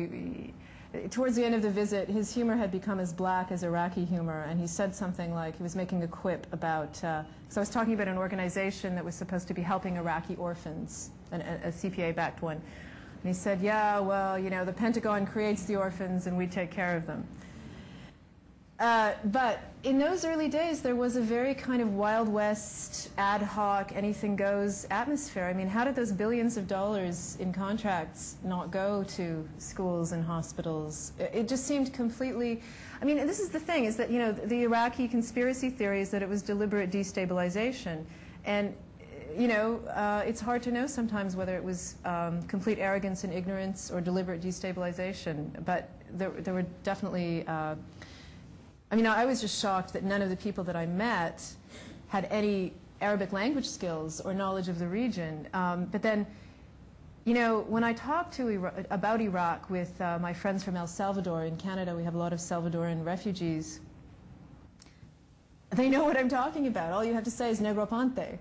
towards the end of the visit, his humor had become as black as Iraqi humor, and he said something like, he was making a quip about, so I was talking about an organization that was supposed to be helping Iraqi orphans, a CPA-backed one. And he said, yeah, well, you know, the Pentagon creates the orphans and we take care of them. But in those early days, there was a very kind of Wild West, ad hoc, anything goes atmosphere. I mean, how did those billions of dollars in contracts not go to schools and hospitals? It just seemed completely, I mean, and this is the thing, is that, you know, the Iraqi conspiracy theory is that it was deliberate destabilization. And you know, it's hard to know sometimes whether it was complete arrogance and ignorance or deliberate destabilization. But there were definitely, I mean, I was just shocked that none of the people that I met had any Arabic language skills or knowledge of the region. But then, you know, when I talk about Iraq with my friends from El Salvador in Canada, we have a lot of Salvadoran refugees, they know what I'm talking about. All you have to say is Negroponte,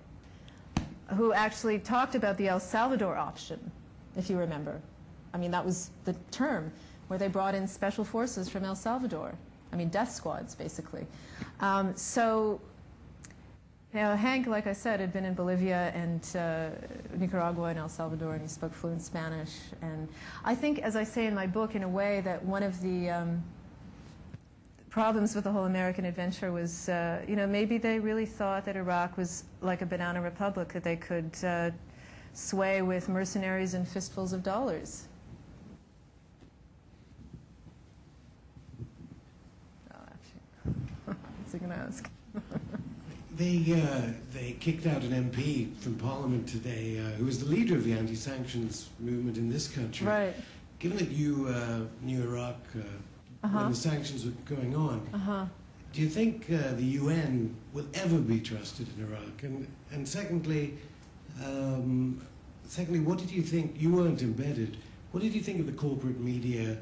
who actually talked about the El Salvador option, if you remember. I mean, that was the term where they brought in special forces from El Salvador. I mean, death squads, basically. So, you know, Hank, like I said, had been in Bolivia and Nicaragua and El Salvador, and he spoke fluent Spanish. And I think, as I say in my book, in a way, that one of the problems with the whole American adventure was, you know, maybe they really thought that Iraq was like a banana republic, that they could sway with mercenaries and fistfuls of dollars. Oh, actually, what's he going to ask? They kicked out an MP from Parliament today who was the leader of the anti-sanctions movement in this country. Right. Given that you knew Iraq when the sanctions were going on, do you think the UN will ever be trusted in Iraq? And secondly, what did you think? You weren't embedded. What did you think of the corporate media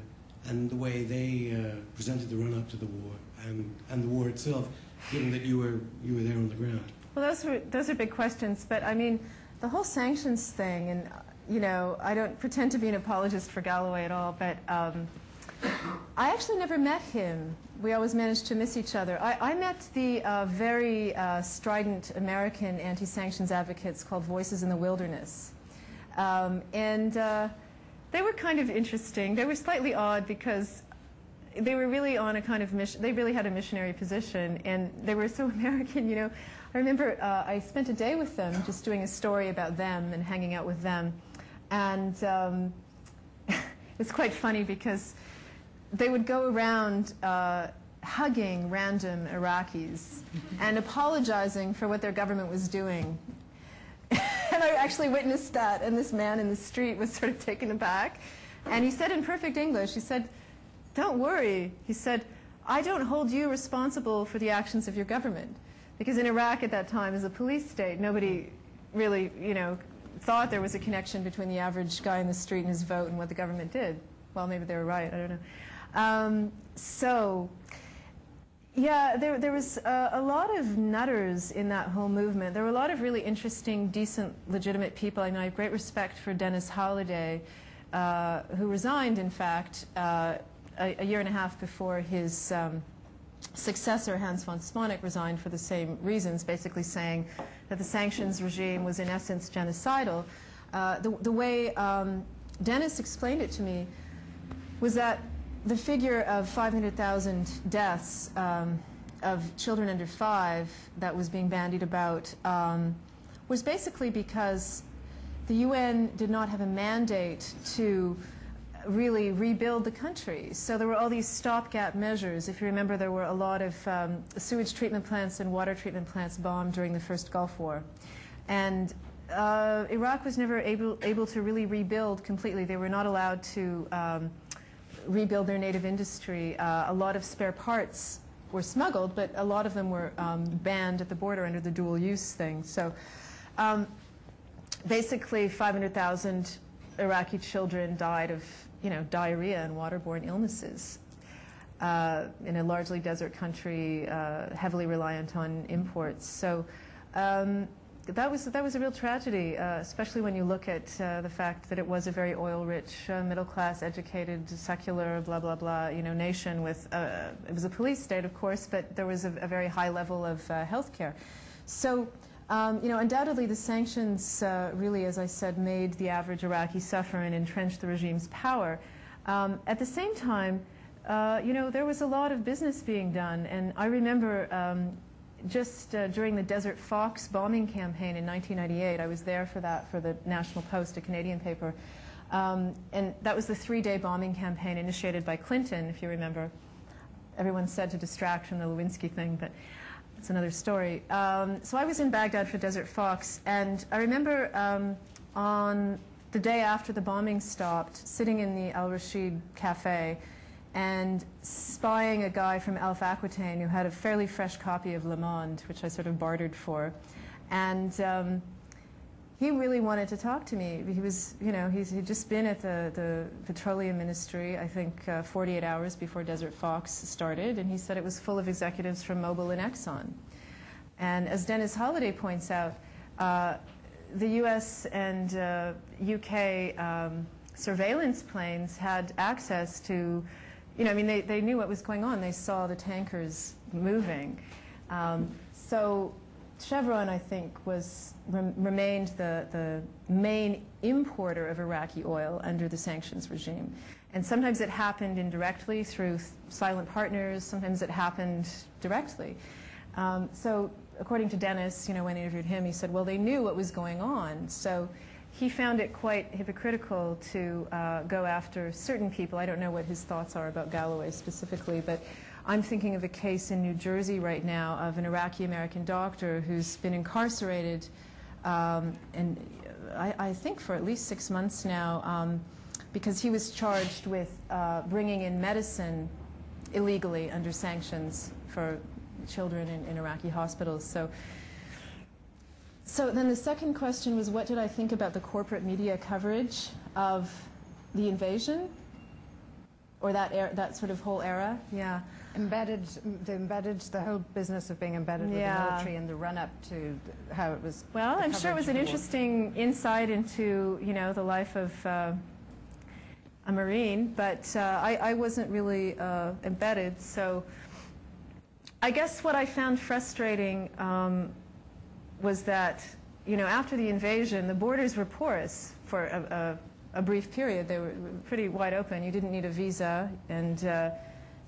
and the way they presented the run-up to the war and the war itself, given that you were there on the ground? Well, those are big questions, but I mean, the whole sanctions thing, and you know, I don't pretend to be an apologist for Galloway at all, but I actually never met him. We always managed to miss each other. I met the very strident American anti-sanctions advocates called Voices in the Wilderness. And they were kind of interesting. They were slightly odd because they were really on a kind of mission. They really had a missionary position, and they were so American, you know. I remember I spent a day with them just doing a story about them and hanging out with them. And it's quite funny because they would go around hugging random Iraqis and apologizing for what their government was doing. And And I actually witnessed that, and this man in the street was sort of taken aback. And he said in perfect English, he said, "Don't worry." He said, "I don't hold you responsible for the actions of your government." Because in Iraq at that time, as a police state, nobody really, thought there was a connection between the average guy in the street and his vote and what the government did. Well, maybe they were right, I don't know. Yeah, there was a lot of nutters in that whole movement. There were a lot of really interesting, decent, legitimate people. I have great respect for Dennis Halliday, who resigned, in fact, a year and a half before his successor, Hans von Smonek, resigned for the same reasons, basically saying that the sanctions regime was in essence genocidal. The way Dennis explained it to me was that the figure of 500,000 deaths of children under 5 that was being bandied about was basically because the UN did not have a mandate to really rebuild the country. So there were all these stopgap measures. If you remember, there were a lot of sewage treatment plants and water treatment plants bombed during the first Gulf War. And Iraq was never able to really rebuild completely. They were not allowed to rebuild their native industry. A lot of spare parts were smuggled, but a lot of them were banned at the border under the dual use thing. So basically 500,000 Iraqi children died of diarrhea and waterborne illnesses in a largely desert country, heavily reliant on imports. So that was a real tragedy, especially when you look at the fact that it was a very oil-rich, middle-class, educated, secular, blah blah blah, nation with. It was a police state, of course, but there was a very high level of health care. So. Undoubtedly the sanctions really, as I said, made the average Iraqi suffer and entrenched the regime's power. At the same time, there was a lot of business being done. And I remember just during the Desert Fox bombing campaign in 1998, I was there for that, for the National Post, a Canadian paper. And that was the 3-day bombing campaign initiated by Clinton, if you remember. Everyone said to distract from the Lewinsky thing, but it's another story. So I was in Baghdad for Desert Fox, and I remember on the day after the bombing stopped, sitting in the Al Rashid Cafe and spying a guy from Alf Aquitaine who had a fairly fresh copy of Le Monde, which I sort of bartered for. And he really wanted to talk to me. He was, he'd just been at the Petroleum Ministry, I think 48 hours before Desert Fox started, and he said it was full of executives from Mobil and Exxon. And as Dennis Halliday points out, the US and UK surveillance planes had access to, they knew what was going on. They saw the tankers moving. So Chevron, I think, remained the main importer of Iraqi oil under the sanctions regime. And sometimes it happened indirectly through silent partners. Sometimes it happened directly. So according to Dennis, when I interviewed him, he said, well, they knew what was going on. So he found it quite hypocritical to go after certain people. I don't know what his thoughts are about Galloway specifically, but I'm thinking of a case in New Jersey right now of an Iraqi-American doctor who's been incarcerated, and I think for at least 6 months now, because he was charged with bringing in medicine illegally under sanctions for children in Iraqi hospitals. So then the second question was, what did I think about the corporate media coverage of the invasion, or that sort of whole era? Yeah. The whole business of being embedded with the military and the run-up to how it was. Well, I'm sure it was an interesting insight into, the life of a Marine, but I wasn't really embedded. So I guess what I found frustrating was that, after the invasion, the borders were porous for a brief period. They were pretty wide open. You didn't need a visa, and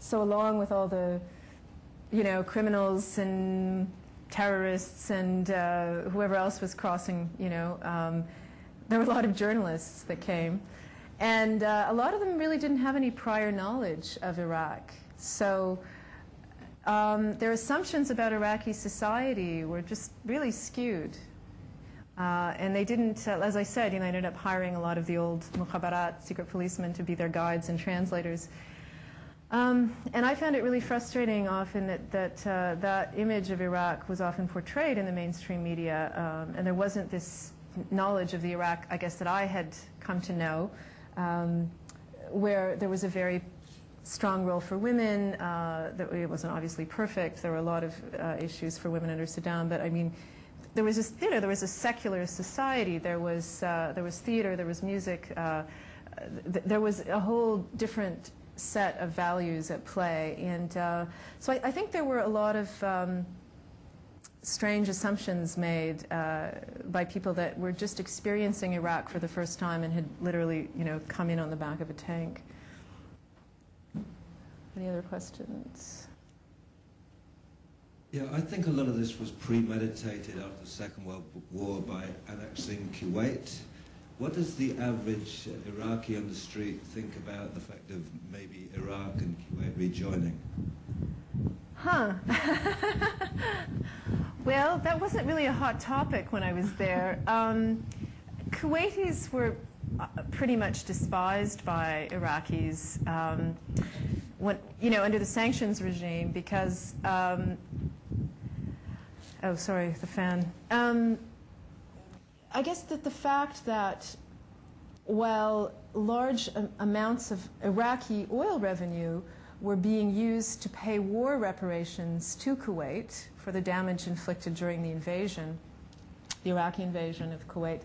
so along with all the, criminals and terrorists and whoever else was crossing, there were a lot of journalists that came. And a lot of them really didn't have any prior knowledge of Iraq. So their assumptions about Iraqi society were just really skewed. And they didn't, as I said, they ended up hiring a lot of the old mukhabarat, secret policemen, to be their guides and translators. And I found it really frustrating often that image of Iraq was often portrayed in the mainstream media, and there wasn't this knowledge of the Iraq, I guess, that I had come to know, where there was a very strong role for women. That it wasn't obviously perfect. There were a lot of issues for women under Saddam, but I mean, there was just, there was a secular society. There was theater. There was music. There was a whole different set of values at play, and so I think there were a lot of strange assumptions made by people that were just experiencing Iraq for the first time and had literally, come in on the back of a tank. Any other questions? Yeah, I think a lot of this was premeditated after the Second World War by annexing Kuwait. What does the average Iraqi on the street think about the fact of maybe Iraq and Kuwait rejoining? Huh. Well, that wasn't really a hot topic when I was there. Kuwaitis were pretty much despised by Iraqis under the sanctions regime because, oh, sorry, the fan. I guess that the fact that while large amounts of Iraqi oil revenue were being used to pay war reparations to Kuwait for the damage inflicted during the invasion, the Iraqi invasion of Kuwait,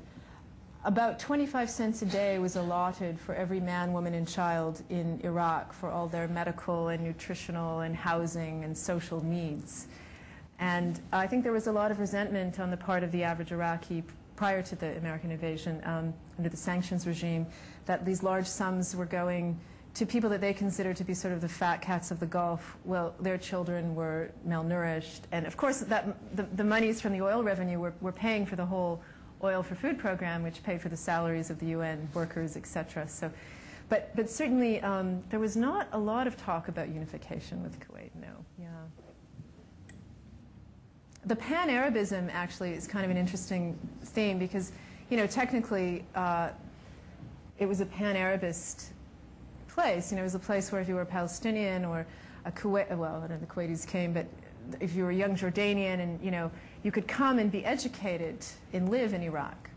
about 25 cents a day was allotted for every man, woman, and child in Iraq for all their medical and nutritional and housing and social needs. And I think there was a lot of resentment on the part of the average Iraqi prior to the American invasion, under the sanctions regime, that these large sums were going to people that they considered to be sort of the fat cats of the Gulf. Well, their children were malnourished. And of course, the monies from the oil revenue were paying for the whole oil for food program, which paid for the salaries of the UN workers, etc. So, but certainly there was not a lot of talk about unification with Kuwait, no. Yeah. The pan-Arabism actually is kind of an interesting theme because, technically it was a pan-Arabist place. It was a place where if you were a Palestinian or a Kuwait, well, I don't know, the Kuwaitis came, but if you were a young Jordanian and, you could come and be educated and live in Iraq.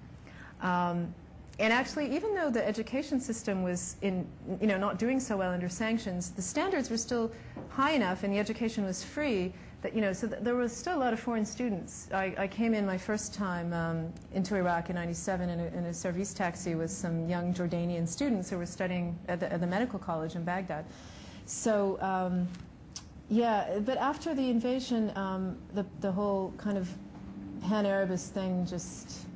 And actually, even though the education system was not doing so well under sanctions, the standards were still high enough and the education was free that, so there was still a lot of foreign students. I came in my first time into Iraq in '97 in a service taxi with some young Jordanian students who were studying at the medical college in Baghdad. So, yeah, but after the invasion, the whole kind of pan-Arabist thing just,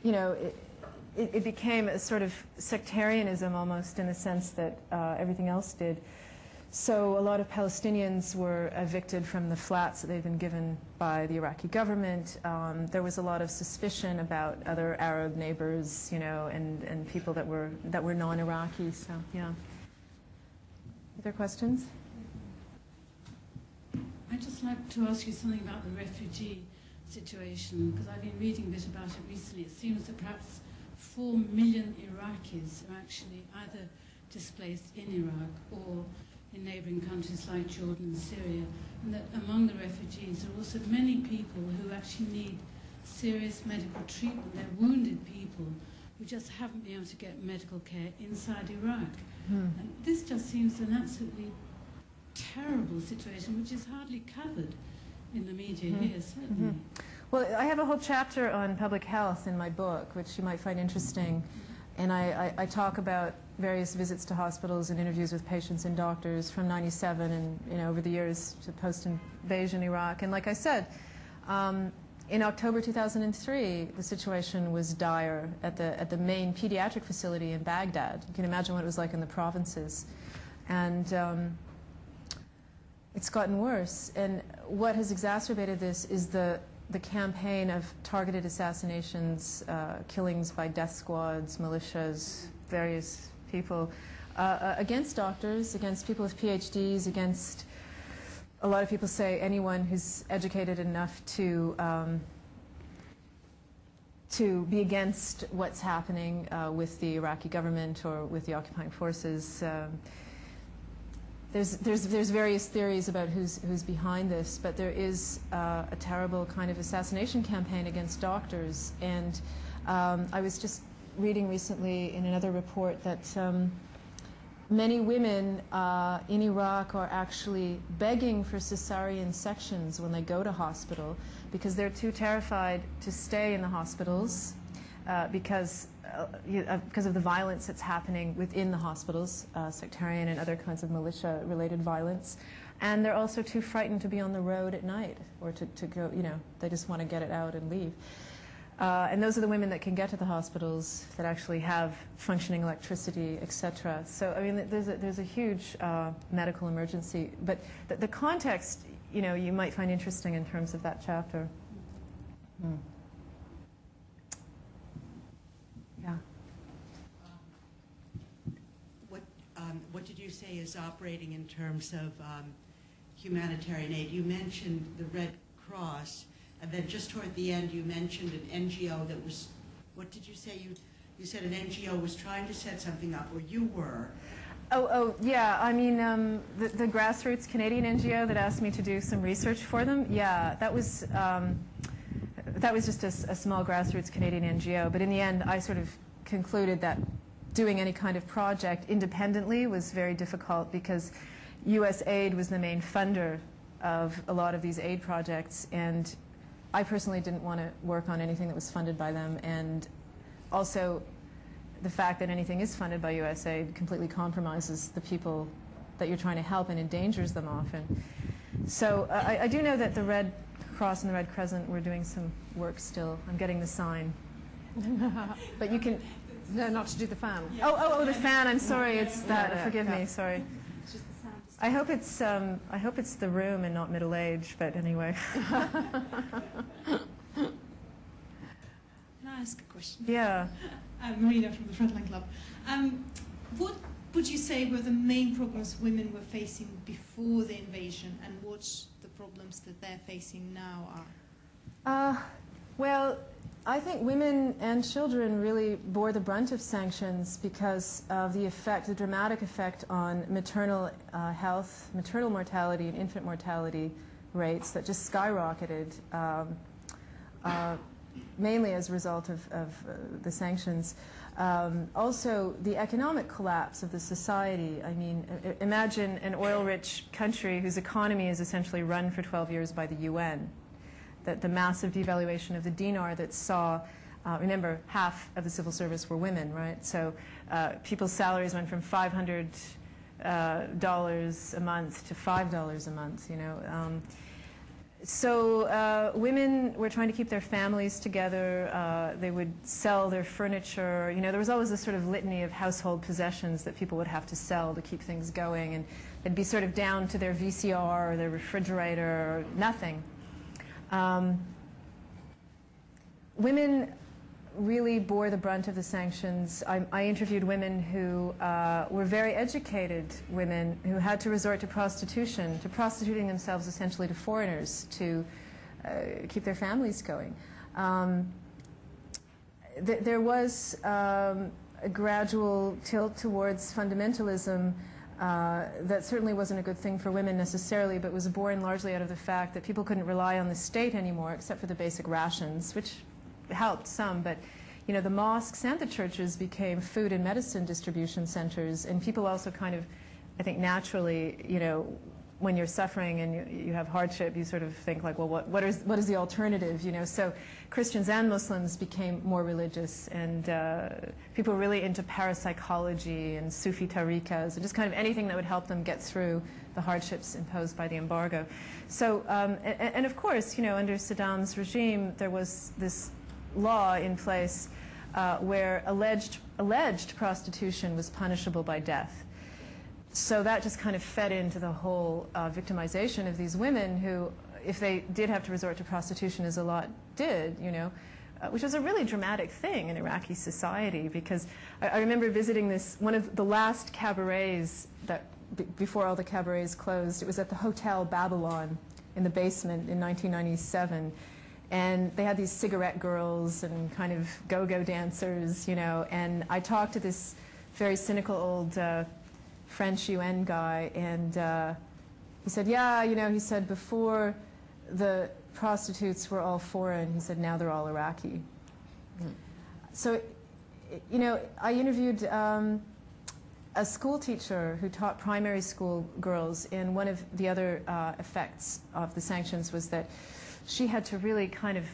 it became a sort of sectarianism almost in the sense that everything else did. So a lot of Palestinians were evicted from the flats that they'd been given by the Iraqi government. There was a lot of suspicion about other Arab neighbors, and people that were non-Iraqi. So, yeah. Other questions? I'd just like to ask you something about the refugee situation, because I've been reading a bit about it recently. It seems that perhaps 4 million Iraqis are actually either displaced in Iraq or in neighbouring countries like Jordan and Syria, and that among the refugees there are also many people who actually need serious medical treatment. They're wounded people who just haven't been able to get medical care inside Iraq. And this just seems an absolutely terrible situation, which is hardly covered in the media here, certainly. Well, I have a whole chapter on public health in my book, which you might find interesting. And I talk about various visits to hospitals and interviews with patients and doctors from '97 and over the years to post-invasion Iraq. And like I said, in October 2003, the situation was dire at the main pediatric facility in Baghdad. You can imagine what it was like in the provinces. And it's gotten worse. And what has exacerbated this is the campaign of targeted assassinations, killings by death squads, militias, various people, against doctors, against people with PhDs, against, a lot of people say, anyone who's educated enough to to be against what's happening with the Iraqi government or with the occupying forces. There's various theories about who's behind this, but there is a terrible kind of assassination campaign against doctors. And I was just reading recently in another report that many women in Iraq are actually begging for cesarean sections when they go to hospital because they're too terrified to stay in the hospitals because of the violence that's happening within the hospitals, sectarian and other kinds of militia-related violence. And they're also too frightened to be on the road at night or to go, they just want to get it out and leave. And those are the women that can get to the hospitals that actually have functioning electricity, etc. So, I mean, there's a huge medical emergency. But the context, you might find interesting in terms of that chapter. Yeah. What did you say is operating in terms of humanitarian aid? You mentioned the Red Cross. And then just toward the end, you mentioned an NGO that was, what did you say? You said an NGO was trying to set something up, or you were. Oh, yeah. I mean, the grassroots Canadian NGO that asked me to do some research for them, yeah, that was just a small grassroots Canadian NGO. But in the end, I sort of concluded that doing any kind of project independently was very difficult because U.S. aid was the main funder of a lot of these aid projects, and I personally didn't want to work on anything that was funded by them, and also the fact that anything is funded by U.S. aid completely compromises the people that you're trying to help and endangers them often. So I do know that the Red Cross and the Red Crescent were doing some work still. I'm getting the sign. But you can... No, not to do the fan. Oh, the fan. I'm sorry. It's that. Forgive me. Sorry. I hope it's the room and not middle age, but anyway. Can I ask a question? Yeah. Marina from the Frontline Club. What would you say were the main problems women were facing before the invasion, and what the problems that they're facing now are? Well, I think women and children really bore the brunt of sanctions because of the effect, the dramatic effect on maternal health, maternal mortality, and infant mortality rates that just skyrocketed, mainly as a result of the sanctions. Also, the economic collapse of the society. I mean, imagine an oil-rich country whose economy is essentially run for 12 years by the UN. The massive devaluation of the dinar that saw, remember, half of the civil service were women, right? So people's salaries went from $500 a month to $5 a month, So women were trying to keep their families together. They would sell their furniture. There was always this sort of litany of household possessions that people would have to sell to keep things going. And they'd be sort of down to their VCR or their refrigerator or nothing. Women really bore the brunt of the sanctions. I interviewed women who were very educated women who had to resort to prostitution, to prostituting themselves essentially to foreigners to keep their families going. There was a gradual tilt towards fundamentalism that certainly wasn't a good thing for women necessarily, but was born largely out of the fact that people couldn't rely on the state anymore except for the basic rations, which helped some, but the mosques and the churches became food and medicine distribution centers, and people also kind of, I think naturally, when you're suffering and you have hardship, you sort of think like, well, what is the alternative, So Christians and Muslims became more religious, and people were really into parapsychology and Sufi tariqas, and just kind of anything that would help them get through the hardships imposed by the embargo. So, and of course, under Saddam's regime, there was this law in place where alleged prostitution was punishable by death. So that just kind of fed into the whole victimization of these women who, if they did have to resort to prostitution, as a lot did, which was a really dramatic thing in Iraqi society, because I remember visiting one of the last cabarets that, before all the cabarets closed. It was at the Hotel Babylon in the basement in 1997. And they had these cigarette girls and kind of go-go dancers, you know. And I talked to this very cynical old French UN guy, and he said, yeah, you know, he said, before the prostitutes were all foreign, he said, now they're all Iraqi. So, you know, I interviewed a school teacher who taught primary school girls, and one of the other effects of the sanctions was that she had to really kind of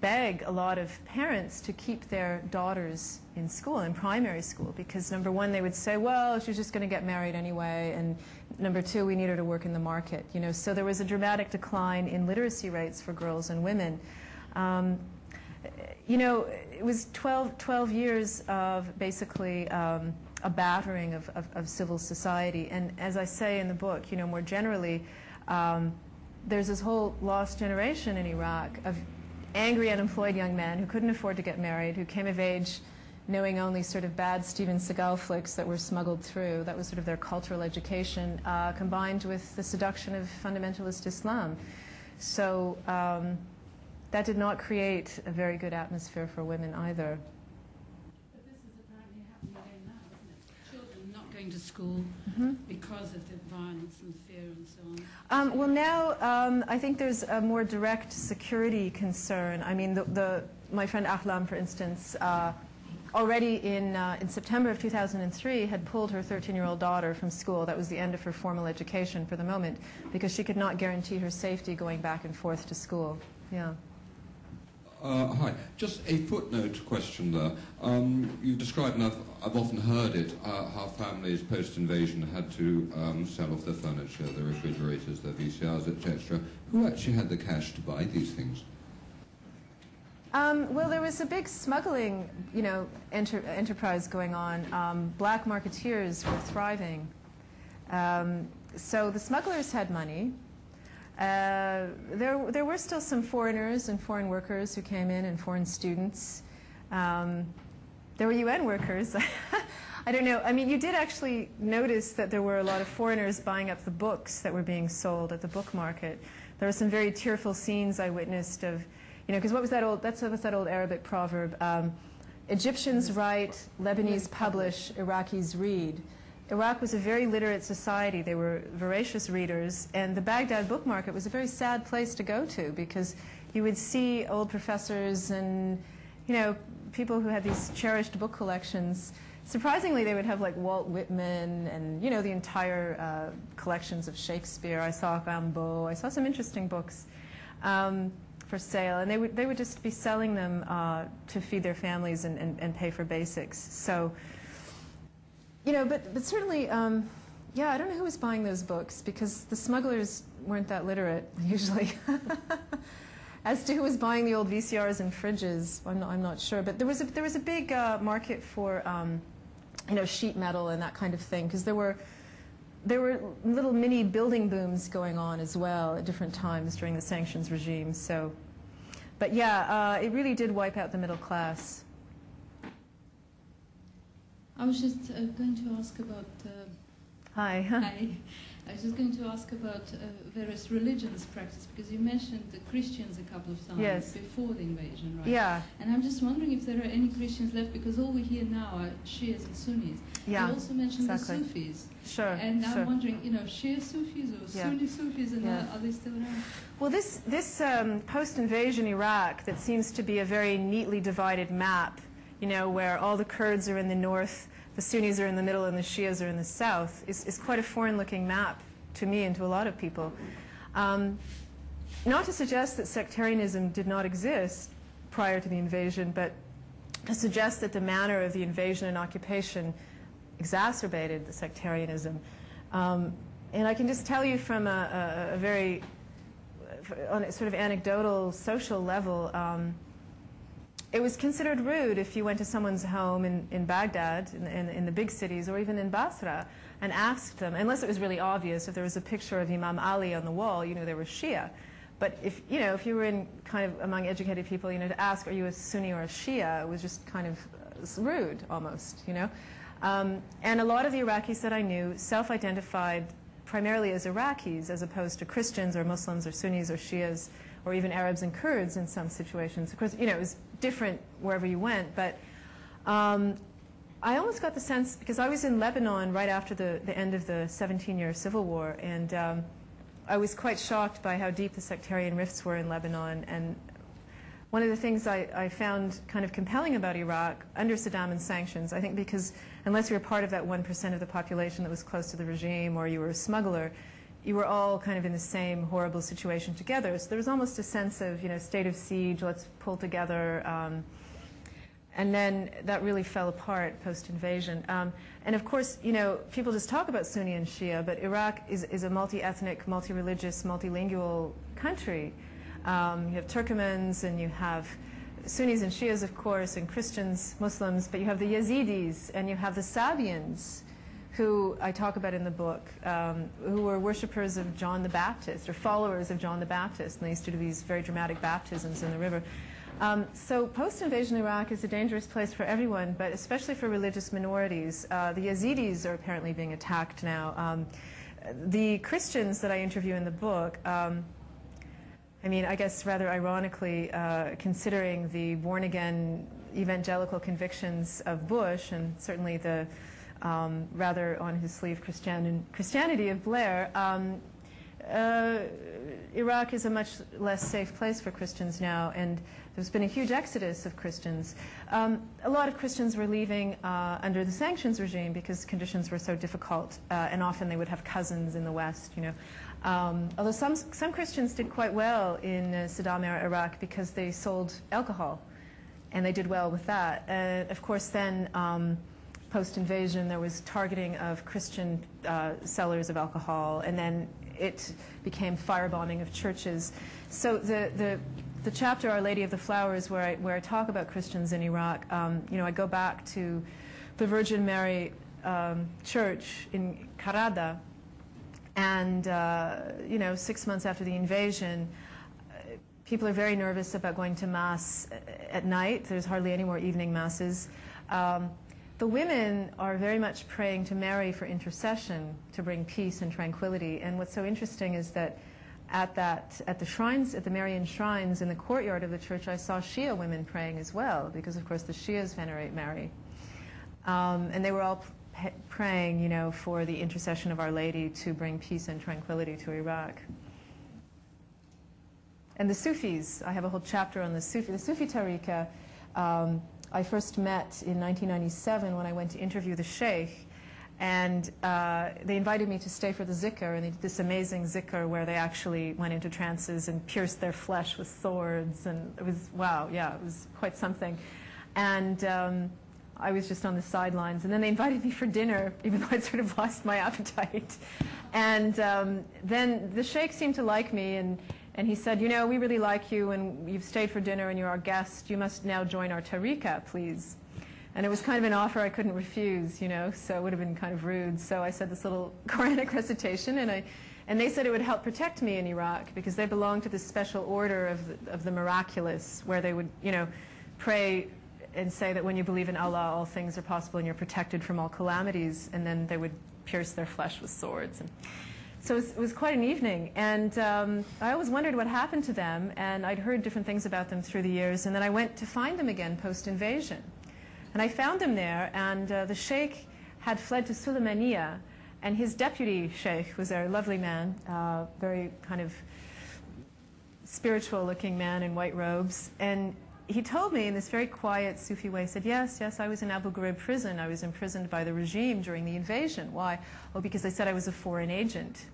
beg a lot of parents to keep their daughters in school, in primary school, because number one, they would say, well, she's just going to get married anyway, and number two, we need her to work in the market, you know. So there was a dramatic decline in literacy rates for girls and women. You know, it was 12 years of basically a battering of civil society, and as I say in the book, you know, more generally, there's this whole lost generation in Iraq of angry, unemployed young men who couldn't afford to get married, who came of age knowing only sort of bad Steven Seagal flicks that were smuggled through. That was sort of their cultural education, combined with the seduction of fundamentalist Islam. So that did not create a very good atmosphere for women either. But this is apparently happening again now, isn't it? Children not going to school because of the violence and fear and so on. Well, now I think there's a more direct security concern. I mean, my friend Ahlam, for instance, already in September of 2003 had pulled her 13-year-old daughter from school. That was the end of her formal education for the moment, because she could not guarantee her safety going back and forth to school. Yeah. Hi. Just a footnote question there. You described, and I've often heard it, how families post-invasion had to sell off their furniture, their refrigerators, their VCRs, etc. Who actually had the cash to buy these things? Well, there was a big smuggling, you know, enterprise going on. Black marketeers were thriving. So the smugglers had money. There were still some foreigners and foreign workers who came in, and foreign students. There were UN workers. I don't know. I mean, you did actually notice that there were a lot of foreigners buying up the books that were being sold at the book market. There were some very tearful scenes I witnessed of, you know, because what was that old, what's that old Arabic proverb? Egyptians write, Lebanese publish, Iraqis read. Iraq was a very literate society. They were voracious readers, and the Baghdad book market was a very sad place to go to, because you would see old professors and, you know, people who had these cherished book collections. Surprisingly, they would have like Walt Whitman and, you know, the entire collections of Shakespeare. I saw Rimbaud. I saw some interesting books for sale, and they would just be selling them to feed their families and pay for basics. So, you know, but certainly, yeah, I don't know who was buying those books, because the smugglers weren't that literate usually. As to who was buying the old VCRs and fridges, I'm not sure. But there was a big market for, you know, sheet metal and that kind of thing, because there were little mini building booms going on as well at different times during the sanctions regime. So, but yeah, it really did wipe out the middle class. I was just going to ask about... Hi. Hi. I was just going to ask about various religions practice, because you mentioned the Christians a couple of times before the invasion, right? Yeah. And I'm just wondering if there are any Christians left, because all we hear now are Shias and Sunnis. Yeah, you also mentioned exactly. the Sufis. Sure. And I'm wondering, you know, Shia Sufis or Sunni Sufis, and are they still around? Well, this post-invasion Iraq that seems to be a very neatly divided map, you know, where all the Kurds are in the north, the Sunnis are in the middle, and the Shias are in the south, is quite a foreign-looking map to me and to a lot of people. Not to suggest that sectarianism did not exist prior to the invasion, but to suggest that the manner of the invasion and occupation exacerbated the sectarianism. And I can just tell you from a very on a sort of anecdotal social level, it was considered rude if you went to someone's home in Baghdad, in the big cities, or even in Basra, and asked them, unless it was really obvious, if there was a picture of Imam Ali on the wall, you know they were Shia. But if you were in kind of among educated people, you know, to ask, are you a Sunni or a Shia, it was just kind of rude almost, you know. And a lot of the Iraqis that I knew self-identified primarily as Iraqis, as opposed to Christians or Muslims or Sunnis or Shias or even Arabs and Kurds in some situations. Of course, you know, it was different wherever you went, but I almost got the sense, because I was in Lebanon right after the end of the 17-year civil war, and I was quite shocked by how deep the sectarian rifts were in Lebanon. And one of the things I found kind of compelling about Iraq under Saddam and sanctions, I think because unless you were part of that 1% of the population that was close to the regime, or you were a smuggler, you were all kind of in the same horrible situation together. So there was almost a sense of, you know, state of siege, let's pull together. And then that really fell apart post-invasion. And of course, you know, people just talk about Sunni and Shia, but Iraq is a multi-ethnic, multi-religious, multilingual country. You have Turkmens, and you have Sunnis and Shias, of course, and Christians, Muslims, but you have the Yazidis, and you have the Sabians, who I talk about in the book, who were worshippers of John the Baptist, or followers of John the Baptist, and they used to do these very dramatic baptisms in the river. So post-invasion Iraq is a dangerous place for everyone, but especially for religious minorities. The Yazidis are apparently being attacked now. The Christians that I interview in the book, I mean, I guess rather ironically, considering the born-again evangelical convictions of Bush, and certainly the rather on-his-sleeve Christianity of Blair, Iraq is a much less safe place for Christians now, and there's been a huge exodus of Christians. A lot of Christians were leaving under the sanctions regime because conditions were so difficult, and often they would have cousins in the West, you know. Although some Christians did quite well in Saddam-era Iraq because they sold alcohol, and they did well with that. Of course, then post-invasion, there was targeting of Christian sellers of alcohol, and then it became firebombing of churches. So the chapter Our Lady of the Flowers, where I talk about Christians in Iraq, you know, I go back to the Virgin Mary Church in Karada, and you know, 6 months after the invasion, people are very nervous about going to Mass at night. There's hardly any more evening Masses. The women are very much praying to Mary for intercession to bring peace and tranquility. And what's so interesting is that at the shrines, at the Marian shrines in the courtyard of the church, I saw Shia women praying as well, because of course the Shias venerate Mary. And they were all praying, you know, for the intercession of Our Lady to bring peace and tranquility to Iraq. And the Sufis, I have a whole chapter on the Sufi tariqa. I first met in 1997 when I went to interview the sheikh, and they invited me to stay for the zikr, and they did this amazing zikr where they actually went into trances and pierced their flesh with swords, and it was, wow, yeah, it was quite something. And I was just on the sidelines, and then they invited me for dinner, even though I'd sort of lost my appetite. And then the sheikh seemed to like me, and he said, you know, we really like you, and you've stayed for dinner, and you're our guest. You must now join our tariqa, please. And it was kind of an offer I couldn't refuse, you know, so it would have been kind of rude. So I said this little Quranic recitation, and they said it would help protect me in Iraq, because they belonged to this special order of the miraculous, where they would, you know, pray and say that when you believe in Allah, all things are possible, and you're protected from all calamities, and then they would pierce their flesh with swords. And so it was quite an evening, and I always wondered what happened to them, and I'd heard different things about them through the years, and then I went to find them again post-invasion. And I found them there, and the sheikh had fled to Suleymaniya, and his deputy sheikh was a lovely man, very kind of spiritual-looking man in white robes, and he told me in this very quiet Sufi way, he said, yes, I was in Abu Ghraib prison. I was imprisoned by the regime during the invasion. Why? Oh, because they said I was a foreign agent.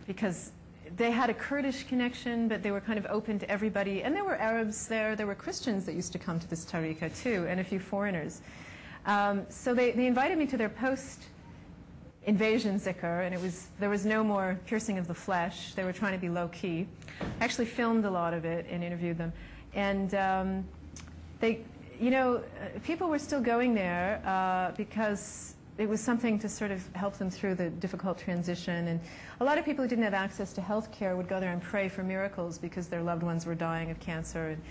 Because they had a Kurdish connection, but they were kind of open to everybody. And there were Arabs there. There were Christians that used to come to this tariqa too, and a few foreigners. So they invited me to their post-invasion zikr, and there was no more piercing of the flesh. They were trying to be low-key. I actually filmed a lot of it and interviewed them. And they, you know, people were still going there because it was something to sort of help them through the difficult transition. And a lot of people who didn't have access to health care would go there and pray for miracles because their loved ones were dying of cancer. And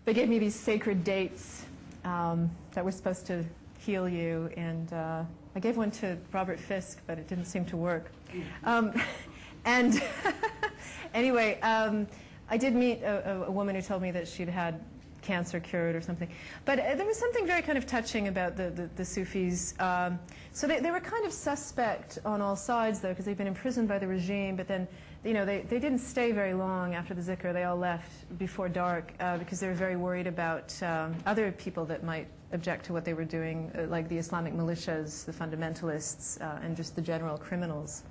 they gave me these sacred dates that were supposed to heal you. And I gave one to Robert Fisk, but it didn't seem to work. And anyway, I did meet a woman who told me that she'd had cancer cured or something. But there was something very kind of touching about the Sufis. So they were kind of suspect on all sides, though, because they'd been imprisoned by the regime, but then, you know, they didn't stay very long after the zikr. They all left before dark because they were very worried about other people that might object to what they were doing, like the Islamic militias, the fundamentalists, and just the general criminals.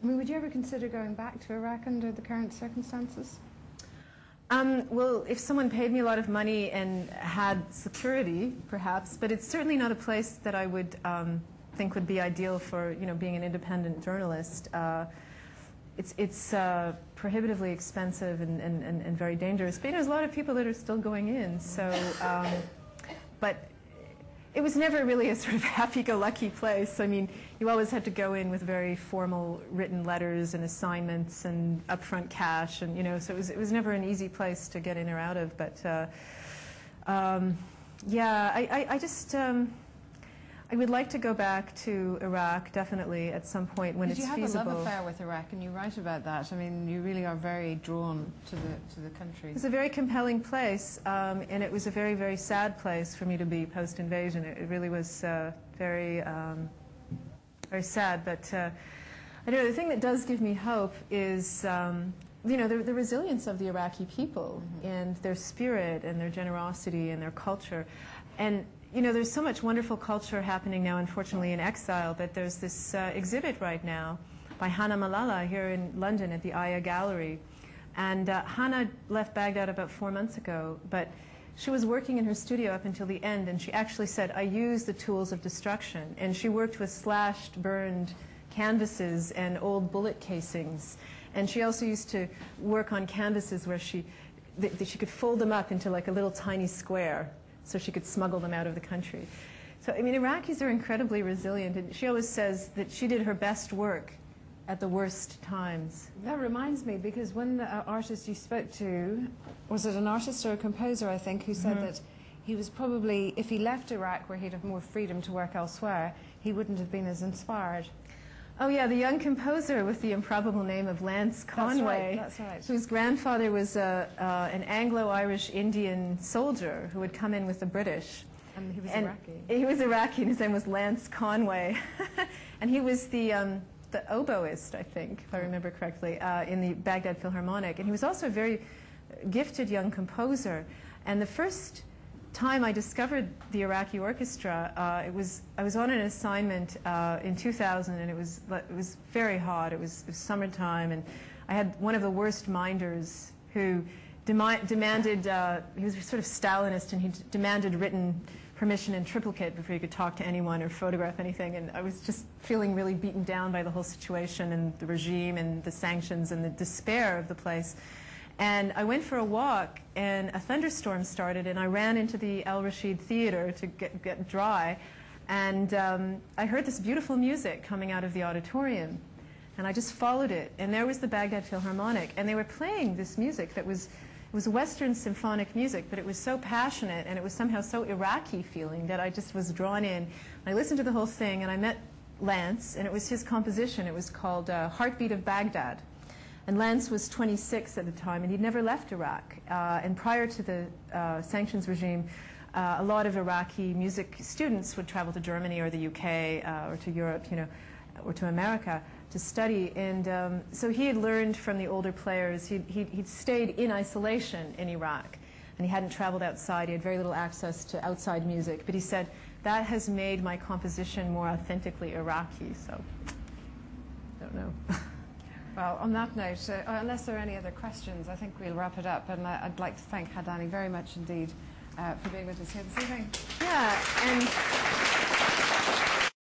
I mean, would you ever consider going back to Iraq under the current circumstances? Well, if someone paid me a lot of money and had security, perhaps, but it's certainly not a place that I would think would be ideal for, you know, being an independent journalist. It's prohibitively expensive and very dangerous. But you know, there's a lot of people that are still going in. So, but it was never really a sort of happy-go-lucky place. I mean, you always had to go in with very formal written letters and assignments and upfront cash, and you know, so it was never an easy place to get in or out of. But yeah, I just I would like to go back to Iraq, definitely, at some point when it's feasible. You have a love affair with Iraq, and you write about that. I mean, you really are very drawn to the country. It's a very compelling place, and it was a very, very sad place for me to be post-invasion. It really was very, very sad. But I know the thing that does give me hope is, you know, the resilience of the Iraqi people, and their spirit and their generosity and their culture. And you know, there's so much wonderful culture happening now, unfortunately, in exile, but there's this exhibit right now by Hannah Malala here in London at the Aya Gallery. And Hannah left Baghdad about 4 months ago, but she was working in her studio up until the end, and she actually said, I use the tools of destruction. And she worked with slashed, burned canvases and old bullet casings. And she also used to work on canvases where she could fold them up into like a little tiny square, so she could smuggle them out of the country. So, I mean, Iraqis are incredibly resilient, and she always says that she did her best work at the worst times. That reminds me, because one artist you spoke to, was it an artist or a composer, I think, who said that he was probably, if he left Iraq where he'd have more freedom to work elsewhere, he wouldn't have been as inspired. Oh yeah, the young composer with the improbable name of Lance Conway, that's right. whose grandfather was an Anglo-Irish Indian soldier who had come in with the British. And he was Iraqi. He was Iraqi, and his name was Lance Conway. And he was the oboist, I think, if I remember correctly, in the Baghdad Philharmonic. And he was also a very gifted young composer. And the first time I discovered the Iraqi orchestra, I was on an assignment in 2000, and it was very hot. It was summertime, and I had one of the worst minders who demanded, he was sort of Stalinist, and he demanded written permission in triplicate before you could talk to anyone or photograph anything. And I was just feeling really beaten down by the whole situation and the regime and the sanctions and the despair of the place. And I went for a walk, and a thunderstorm started, and I ran into the El Rashid Theater to get dry. And I heard this beautiful music coming out of the auditorium. And I just followed it. And there was the Baghdad Philharmonic. And they were playing this music that was Western symphonic music, but it was so passionate, and it was somehow so Iraqi feeling that I just was drawn in. I listened to the whole thing, and I met Lance, and it was his composition. It was called Heartbeat of Baghdad. And Lance was 26 at the time, and he'd never left Iraq. And prior to the sanctions regime, a lot of Iraqi music students would travel to Germany or the UK or to Europe, you know, or to America to study. And so he had learned from the older players. He'd stayed in isolation in Iraq, and he hadn't traveled outside. He had very little access to outside music. But he said, that has made my composition more authentically Iraqi. So, I don't know. Well, on that note, unless there are any other questions, I think we'll wrap it up. And I'd like to thank Hadani very much indeed for being with us here this evening. Yeah, and